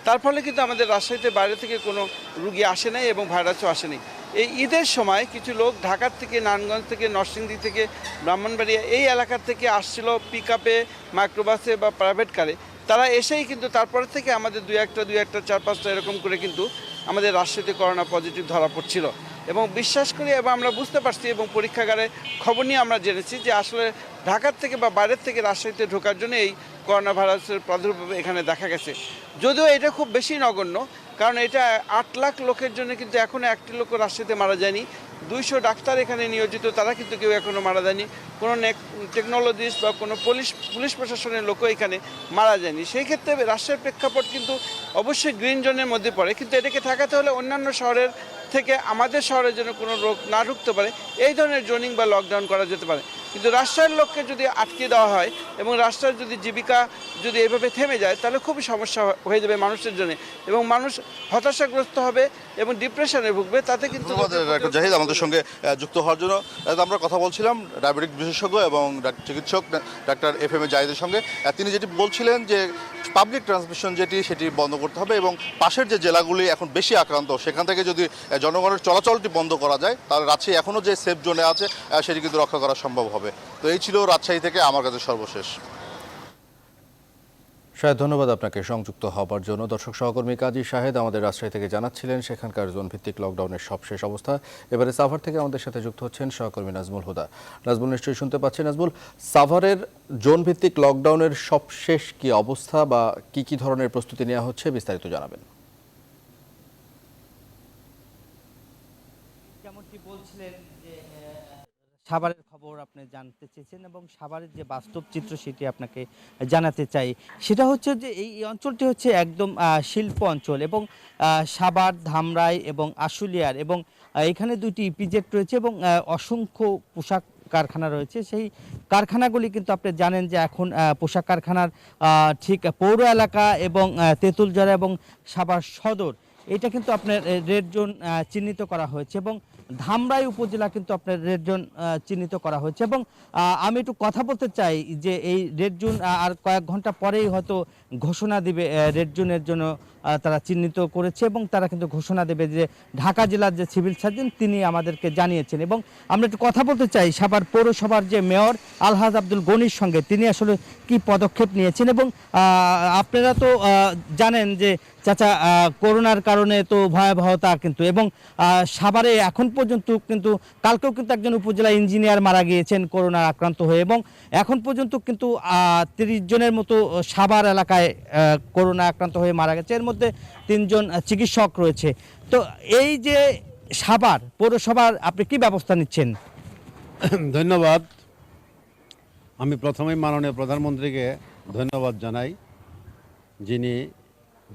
তার ফলে কিন্তু আমাদের রাজশাহীতে বাইরে থেকে কোনো রুগী আসে নাই এবং ভাইরাসও আসেনি। এই ঈদের সময় কিছু লোক ঢাকার থেকে, নারায়ণগঞ্জ থেকে, নরসিংদী থেকে, ব্রাহ্মণবাড়িয়া এই এলাকার থেকে আসছিল পিক আপে, মাইক্রোবাসে বা প্রাইভেট কারে। তারা এসেই কিন্তু তারপরে থেকে আমাদের 2-1, 4-5টা এরকম করে কিন্তু আমাদের রাজশাহীতে করোনা পজিটিভ ধরা পড়ছিল। এবং বিশ্বাস করি এবং আমরা বুঝতে পারছি এবং পরীক্ষাগারে খবর নিয়ে আমরা জেনেছি যে আসলে ঢাকার থেকে বা বাইরের থেকে রাজশাহীতে ঢোকার জন্য এই করোনা ভাইরাসের প্রাদুর্ভাব এখানে দেখা গেছে। যদিও এটা খুব বেশি নগণ্য, কারণ এটা 8 লাখ লোকের জন্য কিন্তু এখনও একটি লোক রাজশাহীতে মারা যায়নি। 200 ডাক্তার এখানে নিয়োজিত, তারা কিন্তু কেউ এখনও মারা যায়নি। কোনো টেকনোলজিস্ট বা কোনো পুলিশ প্রশাসনের লোকও এখানে মারা যায়নি। সেই ক্ষেত্রে রাজশাহীর প্রেক্ষাপট কিন্তু অবশ্যই গ্রিন জোনের মধ্যে পড়ে, কিন্তু এটাকে ঠেকাতে হলে অন্যান্য শহরের থেকে আমাদের শহরে যেন কোনো রোগ না ঢুকতে পারে এই ধরনের জোনিং বা লকডাউন করা যেতে পারে। কিন্তু রাজশাহীর লোককে যদি আটকে দেওয়া হয় এবং রাজশাহীর যদি জীবিকা যদি এভাবে থেমে যায়, তাহলে খুবই সমস্যা হয়ে যাবে মানুষের জন্য এবং মানুষ হতাশাগ্রস্ত হবে এবং ডিপ্রেশনে ভুগবে। তাতে কিন্তু ডক্টর জাহিদ আমাদের সঙ্গে যুক্ত হওয়ার জন্য আমরা কথা বলছিলাম ডায়াবেটিক বিশেষজ্ঞ এবং চিকিৎসক ডাক্তার FM জাহিদের সঙ্গে। তিনি যেটি বলছিলেন যে পাবলিক ট্রান্সমিশন সেটি বন্ধ করতে হবে এবং পাশের যে জেলাগুলি এখন বেশি আক্রান্ত সেখান থেকে যদি জনগণের চলাচলটি বন্ধ করা যায়, তাহলে রাজশাহী এখনও যে সেফ জোনে আছে সেটি কিন্তু রক্ষা করা সম্ভব হবে। তো এই ছিল রাজশাহী থেকে আমার কাছে সর্বশেষ। শাহেদ, ধন্যবাদ আপনাকে সংযুক্ত হবার জন্য। দর্শক সহকর্মী কাজী শাহেদ আমাদের রাজশাহী থেকে জানাচ্ছিলেন সেখানকার জোন ভিত্তিক লকডাউনের সবশেষ অবস্থা। এবারে সাভার থেকে আমাদের সাথে যুক্ত হচ্ছেন সহকর্মী নাজমুল হুদা। নাজমুল, নিশ্চয়ই শুনতে পাচ্ছেন। নাজমুল, সাভারের জোন ভিত্তিক লকডাউনের সবশেষ কি অবস্থা বা কি ধরনের প্রস্তুতি নেওয়া হচ্ছে, বিস্তারিত জানাবেন। যেমনটি বলছিলেন যে সাভারের খবর আপনি জানতে চেয়েছেন এবং সাভারের যে বাস্তব চিত্র সেটি আপনাকে জানাতে চাই। সেটা হচ্ছে যে এই অঞ্চলটি হচ্ছে একদম শিল্প অঞ্চল এবং সাভার, ধামরাই এবং আশুলিয়ার এবং এখানে 2টি ইপিজেড রয়েছে এবং অসংখ্য পোশাক কারখানা রয়েছে। সেই কারখানাগুলি কিন্তু আপনি জানেন যে এখন পোশাক কারখানার ঠিক পৌর এলাকা এবং তেঁতুলজরা এবং সাভার সদর এটা কিন্তু আপনার রেড জোন চিহ্নিত করা হয়েছে এবং ধামরাই উপজেলা কিন্তু আপনার রেড জোন চিহ্নিত করা হয়েছে এবং আমি একটু কথা বলতে চাই যে এই রেড জোন আর কয়েক ঘন্টা পরেই হয়তো ঘোষণা দিবে রেড জোনের জন্য তারা চিহ্নিত করেছে এবং তারা কিন্তু ঘোষণা দেবে যে ঢাকা জেলার যে সিভিল সার্জন তিনি আমাদেরকে জানিয়েছেন। এবং আমরা একটু কথা বলতে চাই সাভার পৌরসভার যে মেয়র আলহাজ আব্দুল গনির সঙ্গে, তিনি আসলে কি পদক্ষেপ নিয়েছেন। এবং আপনারা তো জানেন যে চাচা করোনার কারণে তো ভয়াবহতা কিন্তু, এবং সাভারে এখন পর্যন্ত কিন্তু কালকেও কিন্তু একজন উপজেলা ইঞ্জিনিয়ার মারা গিয়েছেন করোনার আক্রান্ত হয়ে, এবং এখন পর্যন্ত কিন্তু 30 জনের মতো সাভার এলাকায় করোনা আক্রান্ত হয়ে মারা গেছে, এর মধ্যে 3 জন চিকিৎসক রয়েছে। তো এই যে সাভার পৌরসভার আপনি কি ব্যবস্থা নিচ্ছেন? ধন্যবাদ। আমি প্রথমেই মাননীয় প্রধানমন্ত্রীকে ধন্যবাদ জানাই, যিনি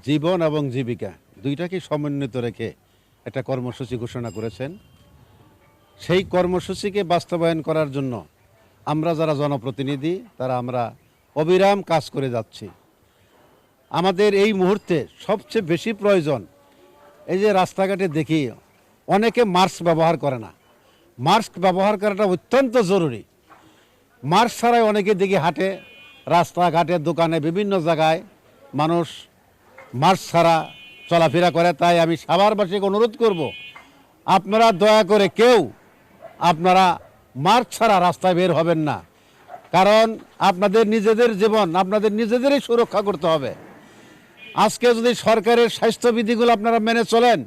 জীবন এবং জীবিকা দুইটাকে সমন্বিত রেখে একটা কর্মসূচি ঘোষণা করেছেন। সেই কর্মসূচিকে বাস্তবায়ন করার জন্য আমরা যারা জনপ্রতিনিধি তারা আমরা অবিরাম কাজ করে যাচ্ছি। আমাদের এই মুহূর্তে সবচেয়ে বেশি প্রয়োজন, এই যে রাস্তাঘাটে দেখি অনেকে মাস্ক ব্যবহার করে না, মাস্ক ব্যবহার করাটা অত্যন্ত জরুরি। মাস্ক ছাড়াই অনেকে দেখি হাঁটে, রাস্তাঘাটে দোকানে বিভিন্ন জায়গায় মানুষ মাস্ক ছাড়া চলাফেরা করে। তাই আমি সাভারবাসীকে অনুরোধ করব, আপনারা দয়া করে কেউ আপনারা মাস্ক ছাড়া রাস্তায় বের হবেন না, কারণ আপনাদের নিজেদের জীবন আপনাদের নিজেদেরই সুরক্ষা করতে হবে। আজকে যদি সরকারের স্বাস্থ্যবিধিগুলো আপনারা মেনে চলেন,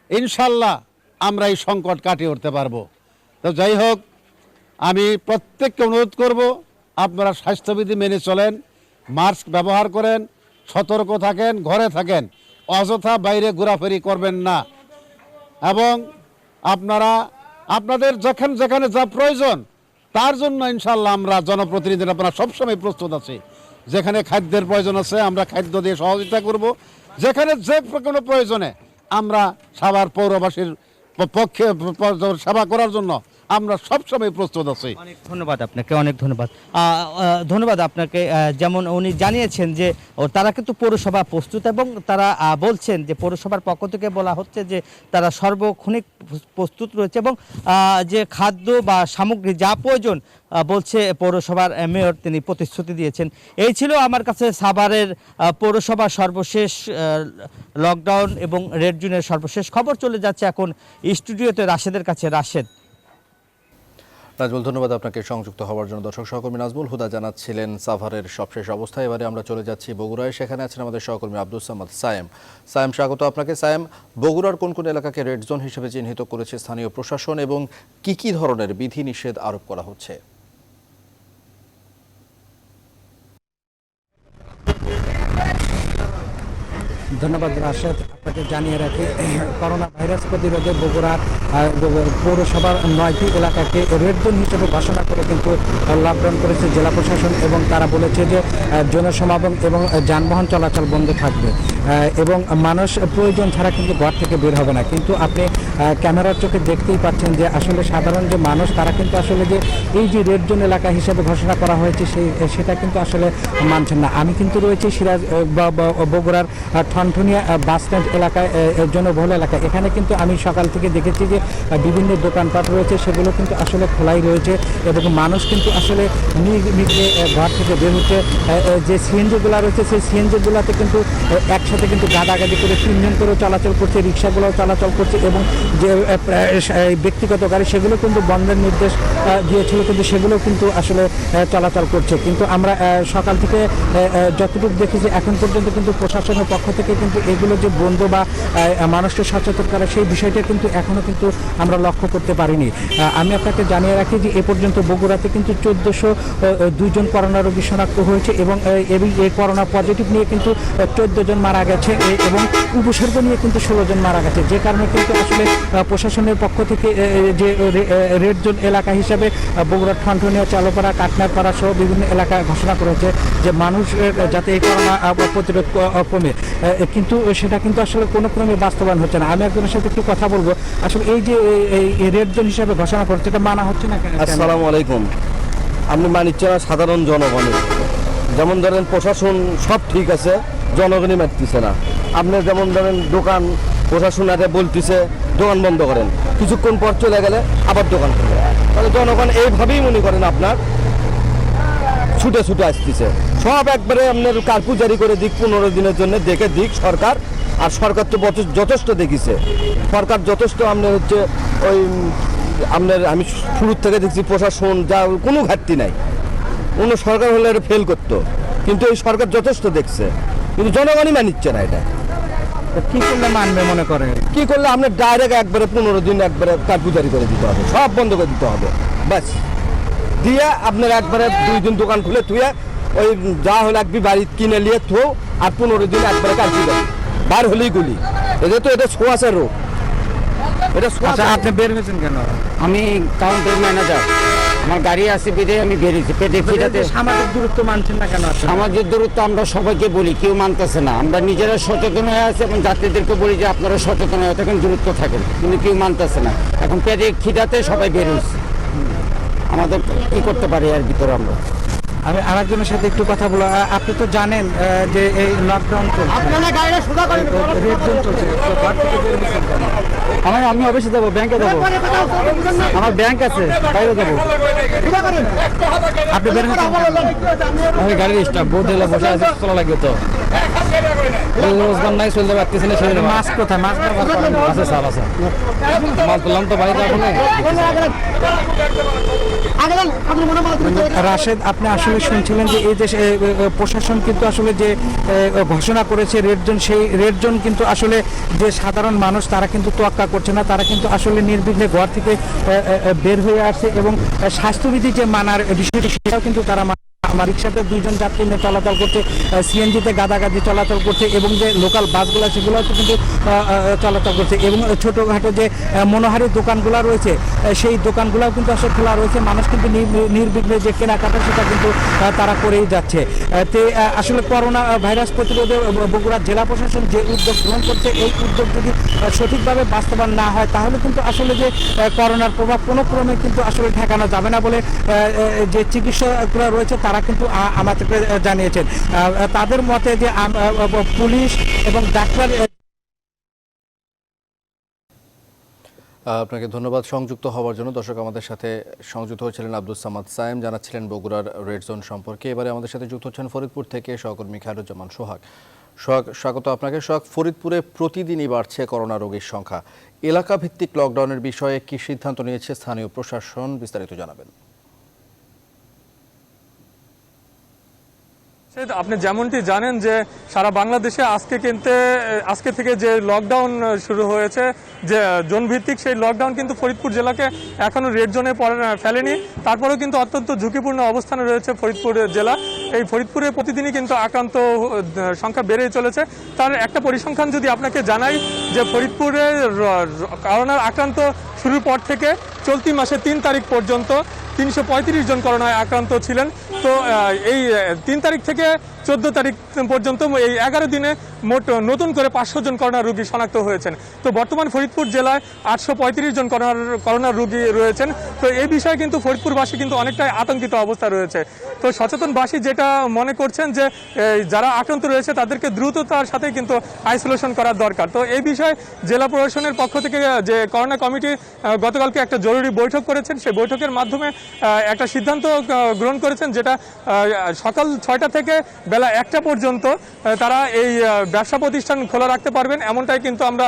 ইনশাল্লাহ আমরা এই সংকট কাটিয়ে উঠতে পারবো। তো যাই হোক, আমি প্রত্যেককে অনুরোধ করব, আপনারা স্বাস্থ্যবিধি মেনে চলেন, মাস্ক ব্যবহার করেন, সতর্ক থাকেন, ঘরে থাকেন, অযথা বাইরে ঘোরাফেরি করবেন না। এবং আপনারা আপনাদের যেখানে যা প্রয়োজন তার জন্য ইনশাল্লাহ আমরা জনপ্রতিনিধিরা আপনারা সবসময় প্রস্তুত আছি। যেখানে খাদ্যের প্রয়োজন আছে আমরা খাদ্য দিয়ে সহযোগিতা করব, যেখানে যে কোনো প্রয়োজনে আমরা সাভার পৌরবাসীর পক্ষে সেবা করার জন্য আমরা সবসময় প্রস্তুত আছি। অনেক ধন্যবাদ আপনাকে, অনেক ধন্যবাদ। ধন্যবাদ আপনাকে। যেমন উনি জানিয়েছেন যে তারা কিন্তু পৌরসভা প্রস্তুত, এবং তারা বলছেন যে পৌরসভার পক্ষ থেকে বলা হচ্ছে যে তারা সর্বক্ষণিক প্রস্তুত রয়েছে, এবং যে খাদ্য বা সামগ্রী যা প্রয়োজন বলছে পৌরসভার মেয়র তিনি প্রতিশ্রুতি দিয়েছেন। এই ছিল আমার কাছে সাভারের পৌরসভার সর্বশেষ লকডাউন এবং রেড জোনের সর্বশেষ খবর। চলে যাচ্ছে এখন স্টুডিওতে রাশেদের কাছে। রাশেদ। নাজমুল, ধন্যবাদ আপনাকে সংযুক্ত হওয়ার জন্য। দর্শক সহকর্মী নাজমুল হুদা জানাচ্ছিলেন সাভারের সবশেষ অবস্থা। এবারে আমরা চলে যাচ্ছি বগুড়ায়, সেখানে আছেন আমাদের সহকর্মী আব্দুল সামাদ সায়েম। সায়েম, স্বাগত আপনাকে। সায়েম, বগুড়ার কোন কোন এলাকাকে রেড জোন হিসেবে চিহ্নিত করেছে স্থানীয় প্রশাসন এবং কি ধরনের বিধিনিষেধ আরোপ করা হচ্ছে? ধন্যবাদ রাশেদ। আপনাকে জানিয়ে রাখি, করোনা ভাইরাস প্রতিরোধে বগুড়ার পৌরসভার 9টি এলাকাকে রেড জোন হিসেবে ঘোষণা করে কিন্তু লকডাউন করেছে জেলা প্রশাসন, এবং তারা বলেছে যে জনসমাগম এবং যানবাহন চলাচল বন্ধ থাকবে এবং মানুষ প্রয়োজন ছাড়া কিন্তু ঘর থেকে বের হবে না। কিন্তু আপনি ক্যামেরার চোখে দেখতেই পাচ্ছেন যে আসলে সাধারণ যে মানুষ তারা কিন্তু আসলে যে এই যে রেড জোন এলাকা হিসেবে ঘোষণা করা হয়েছে সেটা কিন্তু আসলে মানছেন না। আমি কিন্তু রয়েছি সিরাজ বগুড়ার ঠনঠনিয়া বাস স্ট্যান্ড এলাকায়, জনবহুল এলাকায়। এখানে কিন্তু আমি সকাল থেকে দেখেছি যে বিভিন্ন দোকানপাট রয়েছে, সেগুলো কিন্তু আসলে খোলাই রয়েছে, এবং মানুষ কিন্তু আসলে নির্বিঘ্নে ঘর থেকে বের হচ্ছে। যে সিএনজিগুলো রয়েছে সেই সিএনজিগুলোতে কিন্তু একসাথে কিন্তু গাদাগাদি করে 3 জন করে চলাচল করছে, রিক্সাগুলোও চলাচল করছে, এবং যে ব্যক্তিগত গাড়ি সেগুলো কিন্তু বন্ধের নির্দেশ দিয়েছিল, কিন্তু সেগুলো কিন্তু আসলে চলাচল করছে। কিন্তু আমরা সকাল থেকে যতটুকু দেখেছি এখন পর্যন্ত কিন্তু প্রশাসনের পক্ষ থেকে কিন্তু এগুলো যে বন্ধ বা মানুষকে সচেতন করা সেই বিষয়টা কিন্তু এখনও কিন্তু আমরা লক্ষ্য করতে পারিনি। আমি আপনাকে জানিয়ে রাখি যে এ পর্যন্ত বগুড়াতে কিন্তু 1402 জন করোনা রোগী শনাক্ত হয়েছে, এবং এই করোনা পজিটিভ নিয়ে কিন্তু 14 জন মারা গেছে, এবং উপসর্গ নিয়ে কিন্তু 16 জন মারা গেছে। যে কারণে কিন্তু আসলে প্রশাসনের পক্ষ থেকে যে রেড জোন এলাকা হিসাবে বগুড়া ঠনঠনিয়া চালপাড়া কাটনারপাড়া সহ বিভিন্ন এলাকা ঘোষণা করেছে যে মানুষ যাতে এই করোনা প্রতিরোধ কমে কিন্তু সেটা কিন্তু আসলে কোনো ক্রমে বাস্তবায়ন হচ্ছে না। আমি একজনের সাথে একটু কথা বলবো, আসলে এই যে এই রেড জোন হিসাবে ঘোষণা করছে এটা মানা হচ্ছে না কেন? আসসালামু আলাইকুম। আপনি মানিচ্ছ না সাধারণ জনগণের, যেমন ধরেন প্রশাসন সব ঠিক আছে, জনগণই মানতেছে না। আপনি যেমন ধরেন দোকান প্রশাসন আগে বলতেছে দোকান বন্ধ করেন, কিছুক্ষণ পর চলে গেলে আবার দোকান খুলে, তাহলে জনগণ এইভাবেই মনে করেন আপনার ছুটে ছুটে আসতেছে। সব একবারে আপনার কার্ফিউ জারি করে দিক 15 দিনের জন্য, দেখে দিক সরকার। আর সরকার তো যথেষ্ট দেখিছে, সরকার যথেষ্ট আপনার হচ্ছে ওই আপনার আমি শুরুর থেকে দেখছি প্রশাসন যা কোনো ঘাটতি নাই। অন্য সরকার হলে এটা ফেল করতো, কিন্তু এই সরকার যথেষ্ট দেখছে, কিন্তু জনগণই মানিচ্ছে না। এটা কি করলে মানবে মনে করে? কি করলে আপনার ডাইরেক্ট একবারে 15 দিন একবারে কার্ফিউ জারি করে দিতে হবে, সব বন্ধ করে দিতে হবে ব্যাস। দিয়ে আপনার একবারে 2 দিন দোকান খুলে থুয়ে ওই যা হলে একবি বাড়ি কিনে নিয়ে থো, আর 15 দিন একবারে কার্ফিউ জারি, বার হলেই গুলি। এটা তো এটা ছোঁয়াচের রোগ। এটা আচ্ছা, আপনি বের হয়েছেন কেন? আমি কাউন্টার ম্যানেজার, আমার গাড়ি আছে বেঁধে আমি বেরিয়েছি পেটে খিদাতে। সামাজিক দূরত্ব মানছেন না কেন? সামাজিক দূরত্ব আমরা সবাইকে বলি, কেউ মানতেছে না। আমরা নিজেরা সচেতন হয়ে আছি এবং যাত্রীদেরকে বলি যে আপনারা সচেতন হয়ে থাকেন, দূরত্ব থাকেন, কিন্তু কেউ মানতেছে না। এখন পেটে খিদাতে সবাই বেরিয়েছে, আমাদের কি করতে পারি এর ভিতরে আমরা। আমি আরেকজনের সাথে একটু কথা বলো। আপনি তো জানেন যে এই লকডাউন চলছে, রেড জোন চলছে, তো ঘর থেকে বের হচ্ছেন কেন? আমি অফিসে যাবো, ব্যাংকে যাবো, আমার ব্যাংক আছে, বাইরে যাবো। আপনি বের হচ্ছেন কেন? আমি গাড়ির স্টাফ বোর্ড হলে বসে আছে, চলা লাগবে তো, রোজগার নাই, চলতে পারতেছি না। সেই মাস্ক কোথায়? মাস্ক ব্যবহার করেন? আছে স্যার, আছে। মাল তুললাম তো বাইরে এখন। রাশেদ, আপনি আসলে শুনছিলেন যে এই দেশে প্রশাসন কিন্তু আসলে যে ঘোষণা করেছে রেড জোন, সেই রেড জোন কিন্তু আসলে যে সাধারণ মানুষ তারা কিন্তু তোয়াক্কা করছে না, তারা কিন্তু আসলে নির্বিঘ্নে ঘর থেকে বের হয়ে আসছে এবং স্বাস্থ্যবিধি যে মানার বিষয়টি সেটাও কিন্তু তারা আমার রিক্সাতে 2 জন যাত্রী নিয়ে চলাচল করছে, সিএনজিতে গাদাগাদি চলাচল করছে এবং যে লোকাল বাসগুলো সেগুলো কিন্তু চলাচল করছে এবং ছোটোখাটো যে মনোহারী দোকানগুলো রয়েছে সেই দোকানগুলোও কিন্তু আসলে খোলা রয়েছে। মানুষ কিন্তু নির্বিঘ্নে যে কেনাকাটা সেটা কিন্তু তারা করেই যাচ্ছে। তে আসলে করোনা ভাইরাস প্রতিরোধে বগুড়া জেলা প্রশাসন যে উদ্যোগ গ্রহণ করছে, এই উদ্যোগ যদি সঠিকভাবে বাস্তবায়ন না হয় তাহলে কিন্তু আসলে যে করোনার প্রভাব কোনো ক্রমে কিন্তু আসলে ঠেকানো যাবে না বলে যে চিকিৎসকরা রয়েছে তারা কিন্তু আমাদেরকে জানিয়েছেন। তাদের মতে যে পুলিশ এবং ডাক্তার। আপনাকে ধন্যবাদ সংযুক্ত হওয়ার জন্য। দর্শক, আমাদের সাথে সংযুক্ত হয়েছিলেন আব্দুস সামাদ সায়েম, জানাচ্ছিলেন বগুড়ার রেড জোন সম্পর্কে। এবারে আমাদের সাথে যুক্ত হচ্ছেন ফরিদপুর থেকে সহকর্মী খায়রুজ্জামান সোহাগ। সোহাগ, স্বাগত আপনাকে। সোহাগ, ফরিদপুরে প্রতিদিনই বাড়ছে করোনা রোগীর সংখ্যা। এলাকা ভিত্তিক লকডাউনের বিষয়ে কি সিদ্ধান্ত নিয়েছে স্থানীয় প্রশাসন, বিস্তারিত জানাবেন। আপনি যেমনটি জানেন যে সারা বাংলাদেশে আজকে থেকে যে লকডাউন শুরু হয়েছে, যে জোন ভিত্তিক, সেই লকডাউন কিন্তু ফরিদপুর জেলাকে এখনো রেড জোনে ফেলেনি। তারপরেও কিন্তু অত্যন্ত ঝুঁকিপূর্ণ অবস্থানে রয়েছে ফরিদপুর জেলা। এই ফরিদপুরে প্রতিদিনই কিন্তু আক্রান্ত সংখ্যা বেড়েই চলেছে। তার একটা পরিসংখ্যান যদি আপনাকে জানাই, যে ফরিদপুরে করোনার আক্রান্ত শুরুর পর থেকে চলতি মাসে 3 তারিখ পর্যন্ত 335 জন করোনায় আক্রান্ত ছিলেন। তো এই 3 তারিখ থেকে 14 তারিখ পর্যন্ত এই 11 দিনে মোট নতুন করে 500 জন করোনা রোগী শনাক্ত হয়েছেন। তো বর্তমান ফরিদপুর জেলায় 835 জন করোনা রোগী রয়েছেন। তো এই বিষয়ে কিন্তু ফরিদপুরবাসী কিন্তু অনেকটাই আতঙ্কিত অবস্থা রয়েছে। তো সচেতনবাসী যেটা মনে করছেন যে যারা আক্রান্ত রয়েছে তাদেরকে দ্রুততার সাথে কিন্তু আইসোলেশন করার দরকার। তো এই বিষয়ে জেলা প্রশাসনের পক্ষ থেকে যে করোনা কমিটি গতকালকে একটা জরুরি বৈঠক করেছেন, সেই বৈঠকের মাধ্যমে একটা সিদ্ধান্ত গ্রহণ করেছেন, যেটা সকাল 6টা থেকে বেলা 1টা পর্যন্ত তারা এই ব্যবসা প্রতিষ্ঠান খোলা রাখতে পারবেন, এমনটাই কিন্তু আমরা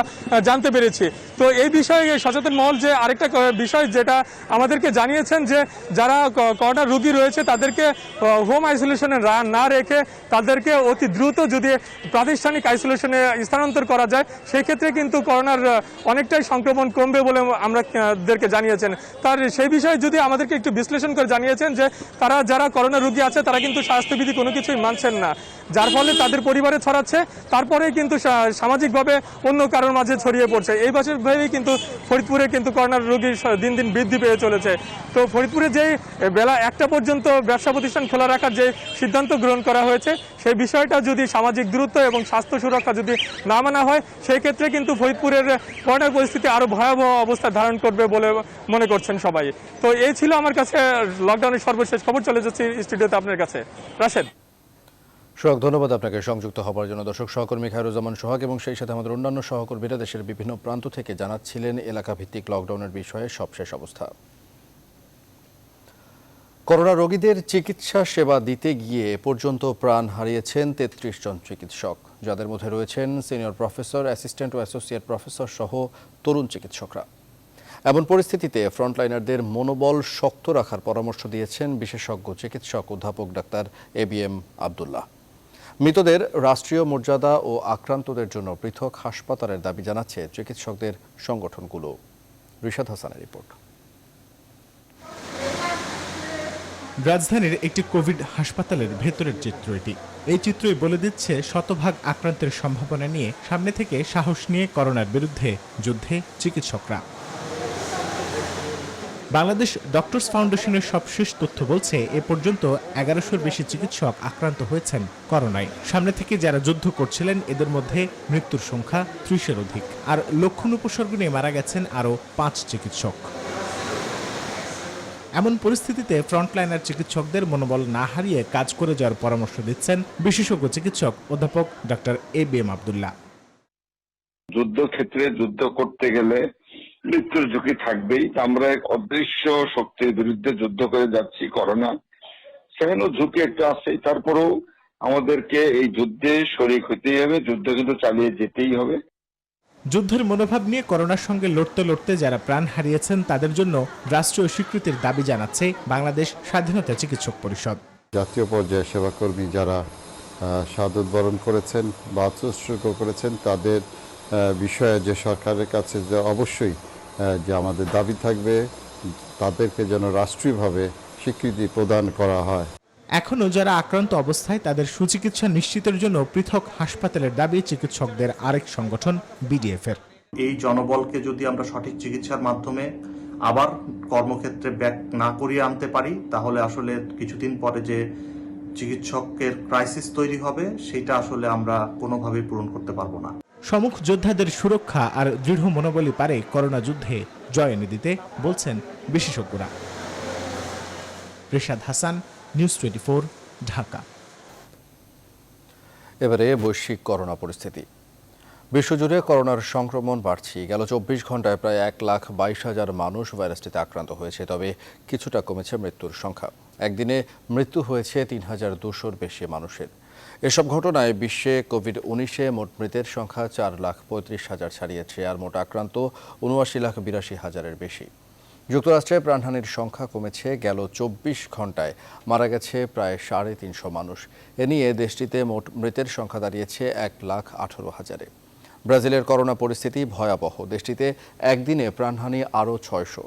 জানতে পেরেছি। তো এই বিষয়ে সচেতন মহল যে আরেকটা বিষয় যেটা আমাদেরকে জানিয়েছেন, যে যারা করোনা রোগী রয়েছে তাদেরকে হোম আইসোলেশনে না রেখে তাদেরকে অতি দ্রুত যদি প্রাতিষ্ঠানিক আইসোলেশনে স্থানান্তর করা যায়, সেই ক্ষেত্রে কিন্তু করোনার অনেকটাই সংক্রমণ কমবে বলে আমাদেরকে জানিয়েছেন। তার সেই বিষয়ে যদি আমাদেরকে একটু বিশ্লেষণ করে জানিয়েছেন যে যারা করোনা রোগী আছে তারা কিন্তু স্বাস্থ্যবিধি কোনো কিছুই মানছেন না। যার ফলে তাদের পরিবারে ছড়াচ্ছে, তারপরেই কিন্তু সামাজিকভাবে অন্য কারোর মাঝে ছড়িয়ে পড়ছে। এই বছর ভেবেই কিন্তু ফরিদপুরে কিন্তু করোনার রোগী দিন দিন বৃদ্ধি পেয়ে চলেছে। তো ফরিদপুরে যেই বেলা 1টা পর্যন্ত ব্যবসা প্রতিষ্ঠান খোলা রাখার যে সিদ্ধান্ত গ্রহণ করা হয়েছে, সেই বিষয়টা যদি সামাজিক দূরত্ব এবং স্বাস্থ্য সুরক্ষা যদি না মানা হয়, সেই ক্ষেত্রে কিন্তু ফরিদপুরের করোনার পরিস্থিতি আরও ভয়াবহ অবস্থা ধারণ করবে বলে মনে করছেন সবাই। তো এই ছিল আমার কাছে লকডাউনের সর্বশেষ খবর। চলে যাচ্ছি স্টুডিওতে আপনার কাছে। রাশেদ। সোহাগ, ধন্যবাদ আপনাকে সংযুক্ত হবার জন্য। দর্শক, সহকর্মী খায়রুজ্জামান সোহাগ এবং সেই সাথে আমাদের অন্যান্য সহকর্মীরা দেশের বিভিন্ন প্রান্ত থেকে জানাচ্ছিলেন এলাকা ভিত্তিক লকডাউনের বিষয়ে সবশেষ অবস্থা। করোনা রোগীদের চিকিৎসা সেবা দিতে গিয়ে পর্যন্ত প্রাণ হারিয়েছেন 33 জন চিকিৎসক, যাদের মধ্যে রয়েছেন সিনিয়র প্রফেসর, অ্যাসিস্ট্যান্ট ও অ্যাসোসিয়েট প্রফেসর সহ তরুণ চিকিৎসকরা। এমন পরিস্থিতিতে ফ্রন্টলাইনারদের মনোবল শক্ত রাখার পরামর্শ দিয়েছেন বিশেষজ্ঞ চিকিৎসক অধ্যাপক ডাক্তার ABM আব্দুল্লাহ। মৃতদের রাষ্ট্রীয় মর্যাদা ও আক্রান্তদের জন্য পৃথক হাসপাতালের দাবি জানাচ্ছে চিকিৎসকদের সংগঠনগুলো। রিশাদ হাসানের রিপোর্ট। রাজধানীর একটি কোভিড হাসপাতালের ভেতরের চিত্র এটি। এই চিত্রই বলে দিচ্ছে শতভাগ আক্রান্তের সম্ভাবনা নিয়ে সামনে থেকে সাহস নিয়ে করোনার বিরুদ্ধে যুদ্ধে চিকিৎসকরা। বাংলাদেশ ডক্টরস ফাউন্ডেশনের সবশেষ তথ্য বলছে এ পর্যন্ত 1100-র বেশি চিকিৎসক আক্রান্ত হয়েছেন করোনায়। সামনে থেকে যারা যুদ্ধ করছিলেন এদের মধ্যে মৃত্যুর সংখ্যা 30-এর অধিক, আর লক্ষণ উপসর্গ নিয়ে মারা গেছেন আরও 5 চিকিৎসক। এমন পরিস্থিতিতে ফ্রন্টলাইনার চিকিৎসকদের মনোবল না হারিয়ে কাজ করে যাওয়ার পরামর্শ দিচ্ছেন বিশেষজ্ঞ চিকিৎসক অধ্যাপক ডক্টর ABM আব্দুল্লাহ। যুদ্ধক্ষেত্রে যুদ্ধ করতে গেলে মৃত্যুর ঝুঁকি থাকবেই। আমরা এক অদৃশ্য শক্তির বিরুদ্ধে যুদ্ধ করে যাচ্ছি, করোনা, সেখানেও ঝুঁকি একটা আছেই। তারপরেও আমাদেরকে এই যুদ্ধে শরিক হতেই হবে, যুদ্ধ কিন্তু চালিয়ে যেতেই হবে। যুদ্ধের মনোভাব নিয়ে করোনার সঙ্গে লড়তে লড়তে যারা প্রাণ হারিয়েছেন তাদের জন্য রাষ্ট্রীয় স্বীকৃতির দাবি জানাচ্ছে বাংলাদেশ স্বাধীনতা চিকিৎসক পরিষদ। জাতীয় পর্যায়ে সেবাকর্মী যারা শাহাদত বরণ করেছেন বা আত্মোৎসর্গ করেছেন তাদের বিষয়ে যে সরকারের কাছে যে অবশ্যই যে আমাদের দাবি থাকবে, তাদেরকে যেন রাষ্ট্রীয়ভাবে স্বীকৃতি প্রদান করা হয়। এখনও যারা আক্রান্ত অবস্থায় তাদের সুচিকিৎসা নিশ্চিতের জন্য পৃথক হাসপাতালের দাবি চিকিৎসকদের আরেক সংগঠন BDF-এর। এই জনবলকে যদি আমরা সঠিক চিকিৎসার মাধ্যমে আবার কর্মক্ষেত্রে ব্যাক না করিয়ে আনতে পারি, তাহলে আসলে কিছুদিন পরে যে চিকিৎসকের ক্রাইসিস তৈরি হবে সেটা আসলে আমরা কোনোভাবেই পূরণ করতে পারবো না। সম্মুখ যোদ্ধাদের সুরক্ষা আর দৃঢ় মনোবলই পারে করোনা যুদ্ধে জয় এনে দিতে বলছেন বিশেষজ্ঞরা। রিশাদ হাসান, নিউজ 24, ঢাকা। এবারে বৈশ্বিক করোনা পরিস্থিতি। বিশ্বজুড়ে করোনার সংক্রমণ বাড়ছে। গেল 24 ঘন্টায় প্রায় 1,22,000 মানুষ ভাইরাসটিতে আক্রান্ত হয়েছে, তবে কিছুটা কমেছে মৃত্যুর সংখ্যা। একদিনে মৃত্যু হয়েছে 3,200-র বেশি মানুষের। এসব ঘটনায় বিশ্বে কোভিড-19-এ মোট মৃতের সংখ্যা 4,35,000 ছাড়িয়েছে, আর মোট আক্রান্ত 79,82,000-এর বেশি। যুক্তরাষ্ট্রে প্রাণহানির সংখ্যা কমেছে। গেল 24 ঘন্টায় মারা গেছে প্রায় 350 মানুষ। এ নিয়ে দেশটিতে মোট মৃতের সংখ্যা দাঁড়িয়েছে 1,18,000-এ। ব্রাজিলের করোনা পরিস্থিতি ভয়াবহ। দেশটিতে একদিনে প্রাণহানি আরও 600।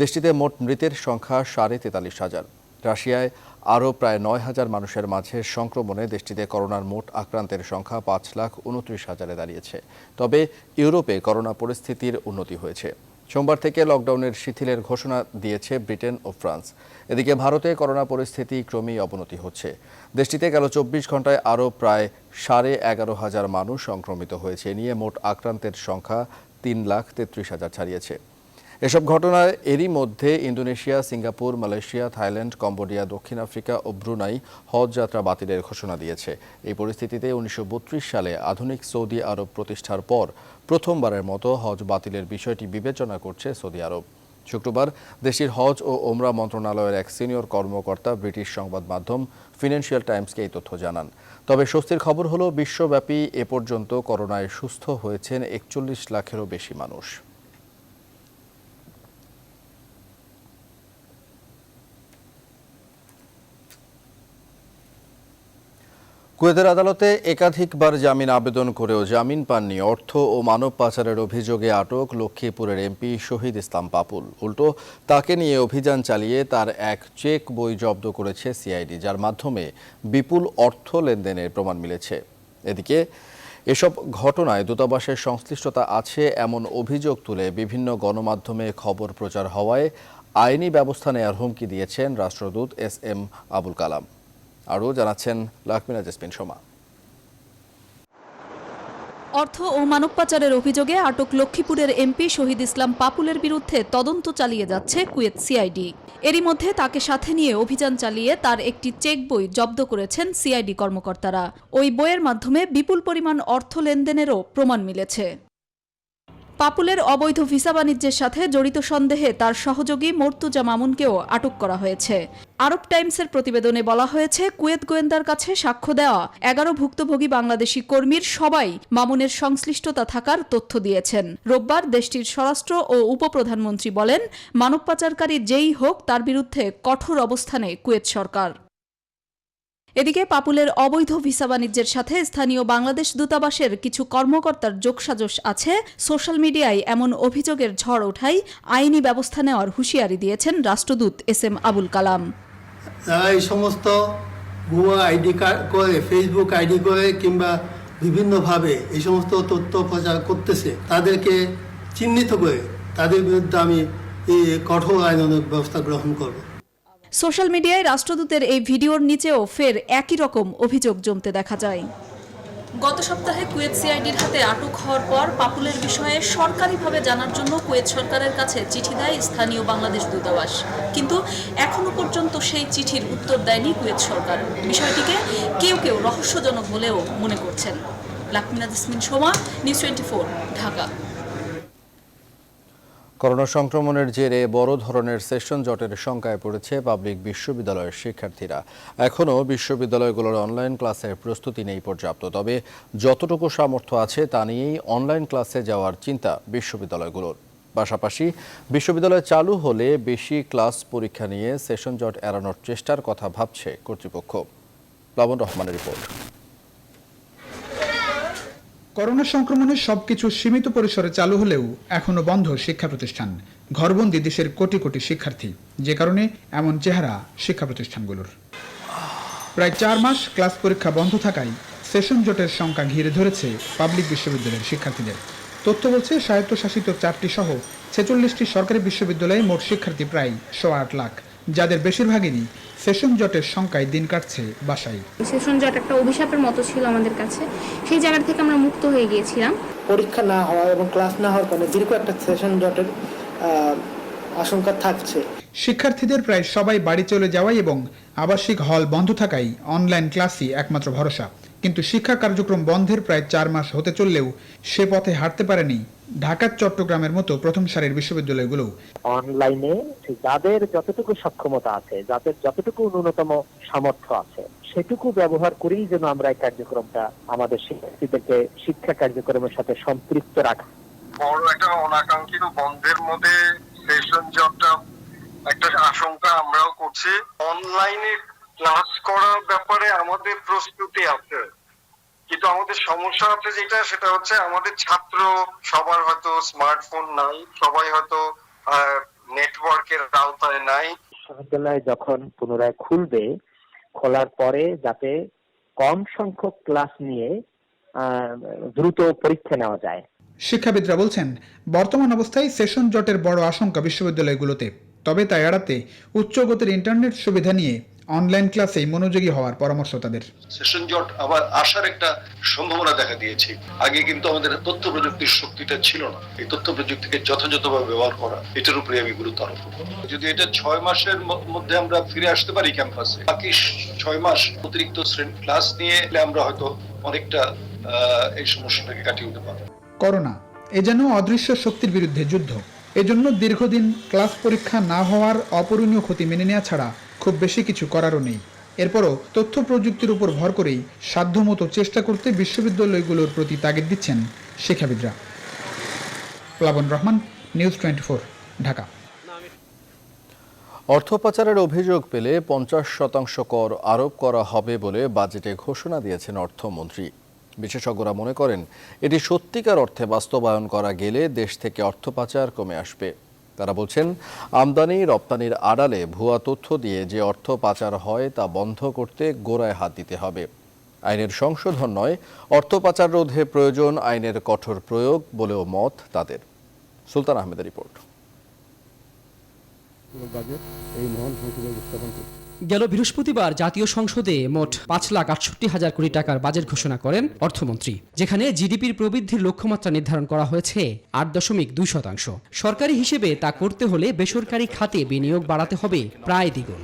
দেশটিতে মোট মৃতের সংখ্যা 43,500। রাশিয়ায় আরও প্রায় 9,000 মানুষের মাঝে সংক্রমণে দেশটিতে করোনার মোট আক্রান্তের সংখ্যা 5,29,000-এ দাঁড়িয়েছে। তবে ইউরোপে করোনা পরিস্থিতির উন্নতি হয়েছে। সোমবার থেকে লকডাউনের শিথিলের ঘোষণা দিয়েছে ব্রিটেন ও ফ্রান্স। এদিকে ভারতে করোনা পরিস্থিতি ক্রমেই অবনতি হচ্ছে। দেশটিতে গেল 24 ঘন্টায় আরও প্রায় 11,500 মানুষ সংক্রমিত হয়েছে। এ নিয়ে মোট আক্রান্তের সংখ্যা 3,33,000 ছাড়িয়েছে। এসব ঘটনায় এরই মধ্যে Indonesia, Singapore, Malaysia, Thailand, Cambodia, দক্ষিণ আফ্রিকা ও ব্রুনাই হজ যাত্রা বাতিলের ঘোষণা দিয়েছে। এই পরিস্থিতিতে 1932 সালে আধুনিক সৌদি আরব প্রতিষ্ঠার পর প্রথমবারের মতো হজ বাতিলের বিষয়টি বিবেচনা করছে সৌদি আরব। শুক্রবার দেশটির হজ ও ওমরা মন্ত্রণালয়ের এক সিনিয়র কর্মকর্তা ব্রিটিশ সংবাদ মাধ্যম ফিনান্সিয়াল টাইমসকে এই তথ্য জানান। তবে স্বস্তির খবর হলো, বিশ্বব্যাপী এ পর্যন্ত করোনায় সুস্থ হয়েছেন 41 লাখেরও বেশি মানুষ। কুয়েতের আদালতে একাধিকবার জামিন আবেদন করেও জামিন পাননি অর্থ ও মানব পাচারের অভিযোগে আটক লক্ষ্মীপুরের এমপি শহীদ ইসলাম পাপুল। উল্টো তাকে নিয়ে অভিযান চালিয়ে তার এক চেক বই জব্দ করেছে সিআইডি, যার মাধ্যমে বিপুল অর্থ লেনদেনের প্রমাণ মিলেছে। এদিকে এসব ঘটনায় দূতাবাসের সংশ্লিষ্টতা আছে এমন অভিযোগ তুলে বিভিন্ন গণমাধ্যমে খবর প্রচার হওয়ায় আইনি ব্যবস্থা নেওয়ার হুমকি দিয়েছেন রাষ্ট্রদূত SM আবুল কালাম। আরও জানাচ্ছেন লাকমিনা জেসমিন সোমা। অর্থ ও মানব পাচারের অভিযোগে আটক লক্ষ্মীপুরের এমপি শহীদ ইসলাম পাপুলের বিরুদ্ধে তদন্ত চালিয়ে যাচ্ছে কুয়েত সিআইডি। এরই মধ্যে তাকে সাথে নিয়ে অভিযান চালিয়ে তার একটি চেক বই জব্দ করেছেন সিআইডি কর্মকর্তারা। ওই বইয়ের মাধ্যমে বিপুল পরিমাণ অর্থ লেনদেনেরও প্রমাণ মিলেছে। পাপুলের অবৈধ ভিসা বাণিজ্যের সাথে জড়িত সন্দেহে তার সহযোগী মর্তুজা মামুনকেও আটক করা হয়েছে। আরব টাইমসের প্রতিবেদনে বলা হয়েছে, কুয়েত গোয়েন্দার কাছে সাক্ষ্য দেওয়া 11 ভুক্তভোগী বাংলাদেশি কর্মীর সবাই মামুনের সংশ্লিষ্টতা থাকার তথ্য দিয়েছেন। রোববার দেশটির স্বরাষ্ট্র ও উপপ্রধানমন্ত্রী বলেন, মানব পাচারকারী যেই হোক তার বিরুদ্ধে কঠোর অবস্থানে কুয়েত সরকার। এদিকে পাপুলের অবৈধ ভিসা বাণিজ্যের সাথে স্থানীয় বাংলাদেশ দূতাবাসের কিছু কর্মকর্তার যোগসাজশ আছে, সোশ্যাল মিডিয়ায় এমন অভিযোগের ঝড় ওঠায় আইনি ব্যবস্থা নেওয়ার হুঁশিয়ারি দিয়েছেন রাষ্ট্রদূত SM আবুল কালাম। যারা এই সমস্ত ভুয়া আইডি কার্ড করে, ফেসবুক আইডি করে কিংবা বিভিন্নভাবে এই সমস্ত তথ্য প্রচার করতেছে, তাদেরকে চিহ্নিত করে তাদের বিরুদ্ধে আমি কঠোর আইনানুগ ব্যবস্থা গ্রহণ করব। সোশ্যাল মিডিয়ায় রাষ্ট্রদূতের এই ভিডিওর নিচেও ফের একই রকম অভিযোগ জমতে দেখা যায়। গত সপ্তাহে কুয়েত সিআইডির হাতে আটক হওয়ার পর পাপুলের বিষয়ে সরকারিভাবে জানার জন্য কুয়েত সরকারের কাছে চিঠি দেয় স্থানীয় বাংলাদেশ দূতাবাস, কিন্তু এখনো পর্যন্ত সেই চিঠির উত্তর দেয়নি কুয়েত সরকার। বিষয়টিকে কেউ কেউ রহস্যজনক বলেও মনে করছেন। লাকমিনা জেসমিন সোমা, নিউজ 24, ঢাকা। করোনা সংক্রমণের জেরে বড় ধরনের সেশন জটের শঙ্কায় পড়েছে পাবলিক বিশ্ববিদ্যালয়ের শিক্ষার্থীরা। এখনও বিশ্ববিদ্যালয়গুলোর অনলাইন ক্লাসের প্রস্তুতি নেই পর্যাপ্ত, তবে যতটুকু সামর্থ্য আছে তা নিয়েই অনলাইন ক্লাসে যাওয়ার চিন্তা বিশ্ববিদ্যালয়গুলোর। পাশাপাশি বিশ্ববিদ্যালয় চালু হলে বেশি ক্লাস পরীক্ষা নিয়ে সেশন জট এড়ানোর চেষ্টার কথা ভাবছে কর্তৃপক্ষ। প্লাবন রহমানের রিপোর্ট। করোনা সংক্রমণে সবকিছু সীমিত পরিসরে চালু হলেও এখনো বন্ধ শিক্ষা প্রতিষ্ঠান। ঘরবন্দি দেশের কোটি কোটি শিক্ষার্থী, যে কারণে এমন চেহারা শিক্ষা প্রতিষ্ঠানগুলোর। প্রায় 4 মাস ক্লাস পরীক্ষা বন্ধ থাকায় সেশন জটের সংখ্যা ঘিরে ধরেছে পাবলিক বিশ্ববিদ্যালয়ের শিক্ষার্থীদের। তথ্য বলছে, স্বায়ত্তশাসিত 4টি সহ 46টি সরকারি বিশ্ববিদ্যালয়ে মোট শিক্ষার্থী প্রায় 1.8 লাখ, যাদের বেশিরভাগেরই সেশন জটের সংখ্যায় দিন কাটছে বাসায়। সেশন জট একটা অভিশাপের মতো ছিল আমাদের কাছে, সেই জায়গা থেকে আমরা মুক্ত হয়ে গিয়েছিলাম। পরীক্ষা না হওয়া এবং ক্লাস না হওয়ার কারণে দীর্ঘ একটা সেশন জটের আশঙ্কা থাকছে। শিক্ষার্থীদের প্রায় সবাই বাড়ি চলে যাওয়ায় এবং আবাসিক হল বন্ধ থাকায় অনলাইন ক্লাসই একমাত্র ভরসা। কিন্তু শিক্ষা কার্যক্রম বন্ধের প্রায় 4 মাস হতে চললেও সে পথে হাঁটতে পারেনি ঢাকা, চট্টগ্রামের মতো প্রথম সারির বিশ্ববিদ্যালয়গুলো। অনলাইনে যাদের যতটুকু সক্ষমতা আছে, যাদের যতটুকু ন্যূনতম সামর্থ্য আছে, সেটুকু ব্যবহার করেই যেন আমরা এই কার্যক্রমটা আমাদের শিক্ষার্থীদেরকে শিক্ষা কার্যক্রমের সাথে সম্পৃক্ত রাখা। বড় একটা অনাকাঙ্ক্ষিত বন্ধের মধ্যে সেশন জটটা একটা আশঙ্কা আমরাও করছি। অনলাইনে ক্লাস করার ব্যাপারে আমাদের প্রস্তুতি আছে, কিন্তু আমাদের সমস্যা আছে যেটা, সেটা হচ্ছে আমাদের ছাত্র সবার হয়তো স্মার্টফোন নাই, সবাই হয়তো নেটওয়ার্কের আওতায় নাই। বিশ্ববিদ্যালয় যখন পুনরায় খুলবে, খোলার পরে যাতে কম সংখ্যক ক্লাস নিয়ে দ্রুত পরীক্ষা নেওয়া যায়। শিক্ষাবিদরা বলছেন, বর্তমান অবস্থায় সেশন জটের বড় আশঙ্কা বিশ্ববিদ্যালয়গুলোতে, তবে তা এড়াতে উচ্চ গতির ইন্টারনেট সুবিধা নিয়ে অনলাইন ক্লাসেই মনোযোগী হওয়ার পরামর্শ তাদের। সেশন জট আবার আসার একটা সম্ভাবনা দেখা দিয়েছে। আগে কিন্তু আমাদের তথ্য প্রযুক্তির শক্তিটা ছিল না। এই তথ্য প্রযুক্তিকে যথাযথভাবে ব্যবহার করা, এটার উপরে আমি গুরুত্ব আরোপ করব। যদি এটা 6 মাসের মধ্যে আমরা ফিরে আসতে পারি ক্যাম্পাসে, বাকি 6 মাস অতিরিক্ত শ্রেণী ক্লাস নিয়ে আমরা হয়তো অনেকটা এই সমস্যাটাকে কাটিয়ে উঠতে পারবো। করোনা এ যেন অদৃশ্য শক্তির বিরুদ্ধে যুদ্ধ। এজন্য দীর্ঘদিন ক্লাস পরীক্ষা না হওয়ার অপূরণীয় ক্ষতি মেনে নেওয়া ছাড়া খুব বেশি কিছু করারও নেই। এরপরও তথ্য প্রযুক্তির উপর ভর করেই সাধ্যমতো চেষ্টা করতে বিশ্ববিদ্যালয়গুলোর প্রতি তাগিদ দিচ্ছেন শিক্ষাবিদরা। প্লাবন রহমান, নিউজ 24, ঢাকা। অর্থ পাচারের অভিযোগ পেলে 50% কর আরোপ করা হবে বলে বাজেটে ঘোষণা দিয়েছেন অর্থমন্ত্রী। বিশেষজ্ঞরা মনে করেন এটি সত্যিকার অর্থে বাস্তবায়ন করা গেলে দেশ থেকে অর্থ পাচার কমে আসবে। তারা বলছেন, আমদানি রপ্তানির আড়ালে ভুয়া তথ্য দিয়ে যে অর্থ পাচার হয় তা বন্ধ করতে গোড়ায় হাত দিতে হবে। আইনের সংশোধন নয়, অর্থ পাচার রোধে প্রয়োজন আইনের কঠোর প্রয়োগ বলেও মত তাদের। সুলতান আহমেদের রিপোর্ট। গেল বৃহস্পতিবার জাতীয় সংসদে মোট 5,68,000 কোটি টাকার বাজেট ঘোষণা করেন অর্থমন্ত্রী, যেখানে জিডিপির প্রবৃদ্ধির লক্ষ্যমাত্রা নির্ধারণ করা হয়েছে 8.2%। সরকারি হিসেবে তা করতে হলে বেসরকারি খাতে বিনিয়োগ বাড়াতে হবে প্রায় দ্বিগুণ।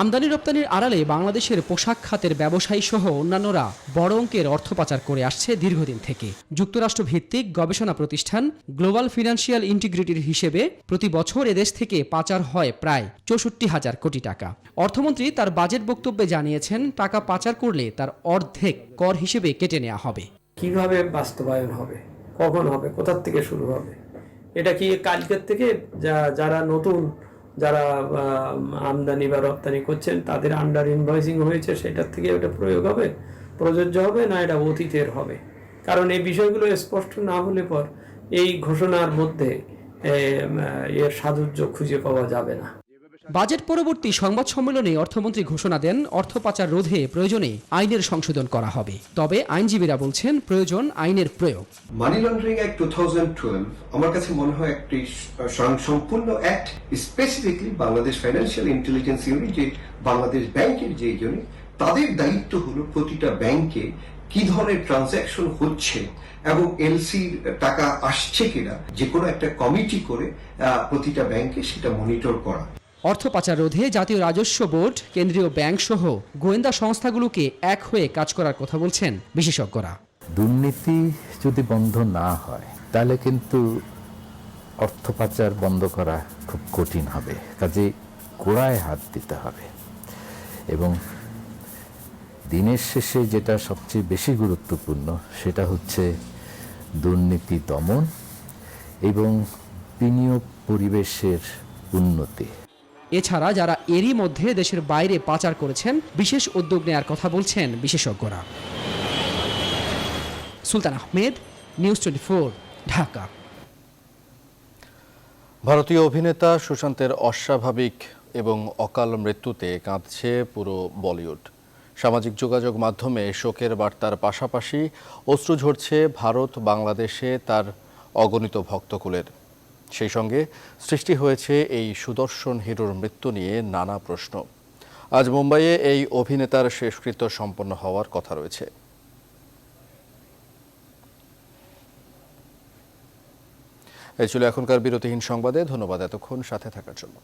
আমদানি রপ্তানির আড়ালে বাংলাদেশের পোশাক খাতের ব্যবসায়ী সহ অন্যান্যরা বড় অঙ্কের অর্থ পাচার করে আসছে দীর্ঘদিন থেকে। যুক্তরাষ্ট্র ভিত্তিক গবেষণা প্রতিষ্ঠান গ্লোবাল ফিনান্সিয়াল ইন্টিগ্রিটির হিসেবে প্রতি বছর এদেশ থেকে পাচার হয় প্রায় 64,000 কোটি টাকা। অর্থমন্ত্রী তার বাজেট বক্তব্যে জানিয়েছেন, টাকা পাচার করলে তার অর্ধেক কর হিসেবে কেটে নেওয়া হবে। কিভাবে বাস্তবায়ন হবে, কখন হবে, কোথা থেকে শুরু হবে? এটা কি কালকের থেকে যারা নতুন যারা আমদানি বা রপ্তানি করছেন তাদের আন্ডার ইনভয়েসিং হয়েছে সেটার থেকে এটা প্রয়োগ হবে, প্রযোজ্য হবে, না এটা অতীতের হবে? কারণ এই বিষয়গুলো স্পষ্ট না হলে পর এই ঘোষণার মধ্যে এর সাযুজ্য খুঁজে পাওয়া যাবে না। বাজেট পরবর্তী সংবাদ সম্মেলনে অর্থমন্ত্রী ঘোষণা দেন, অর্থ পাচার রোধে প্রয়োজনে আইনের সংশোধন করা হবে। তবে আইনজীবীরা বলছেন প্রয়োজন আইনের প্রয়োগ। মানি লন্ডারিং অ্যাক্ট 2012 আমার কাছে মনে হয় একটি সম্পূর্ণ act, specifically Bangladesh financial intelligence unit, যে বাংলাদেশ ব্যাংকের যে ইউনিট, তাদের দায়িত্ব হলো প্রতিটা ব্যাংকে কি ধরনের ট্রানজাকশন হচ্ছে এবং এলসির টাকা আসছে কিনা যে কোনো একটা কমিটি করে প্রতিটা ব্যাংকে সেটা মনিটর করা। অর্থ পাচার রোধে জাতীয় রাজস্ব বোর্ড, কেন্দ্রীয় ব্যাংক সহ গোয়েন্দা সংস্থাগুলোকে এক হয়ে কাজ করার কথা বলছেন বিশেষজ্ঞরা। দুর্নীতি যদি বন্ধ না হয় তাহলে কিন্তু অর্থ পাচার বন্ধ করা খুব কঠিন হবে। কাজে গোড়ায় হাত দিতে হবে এবং দিনের শেষে যেটা সবচেয়ে বেশি গুরুত্বপূর্ণ সেটা হচ্ছে দুর্নীতি দমন এবং বিনিয়োগ পরিবেশের উন্নতি। এছাড়া যারা এরই মধ্যে দেশের বাইরে পাচার করেছেন বিশেষ উদ্যোগ নেয়ার কথা বলছেন বিশেষজ্ঞরা। সুলতান আহমেদ, নিউজ 24, ঢাকা। ভারতীয় অভিনেতা সুশান্তের অস্বাভাবিক এবং অকাল মৃত্যুতে কাঁদছে পুরো বলিউড। সামাজিক যোগাযোগ মাধ্যমে শোকের বার্তার পাশাপাশি অশ্রু ঝরছে ভারত, বাংলাদেশে তার অগণিত ভক্তকুলের। সেই সঙ্গে সৃষ্টি হয়েছে এই সুদর্শন হিরোর মৃত্যু নিয়ে নানা প্রশ্ন। আজ মুম্বাইয়ে এই অভিনেতার শেষকৃত্য সম্পন্ন হওয়ার কথা রয়েছে। এই ছিল এখনকার বিরতিহীন সংবাদে। ধন্যবাদ এতক্ষণ সাথে থাকার জন্য।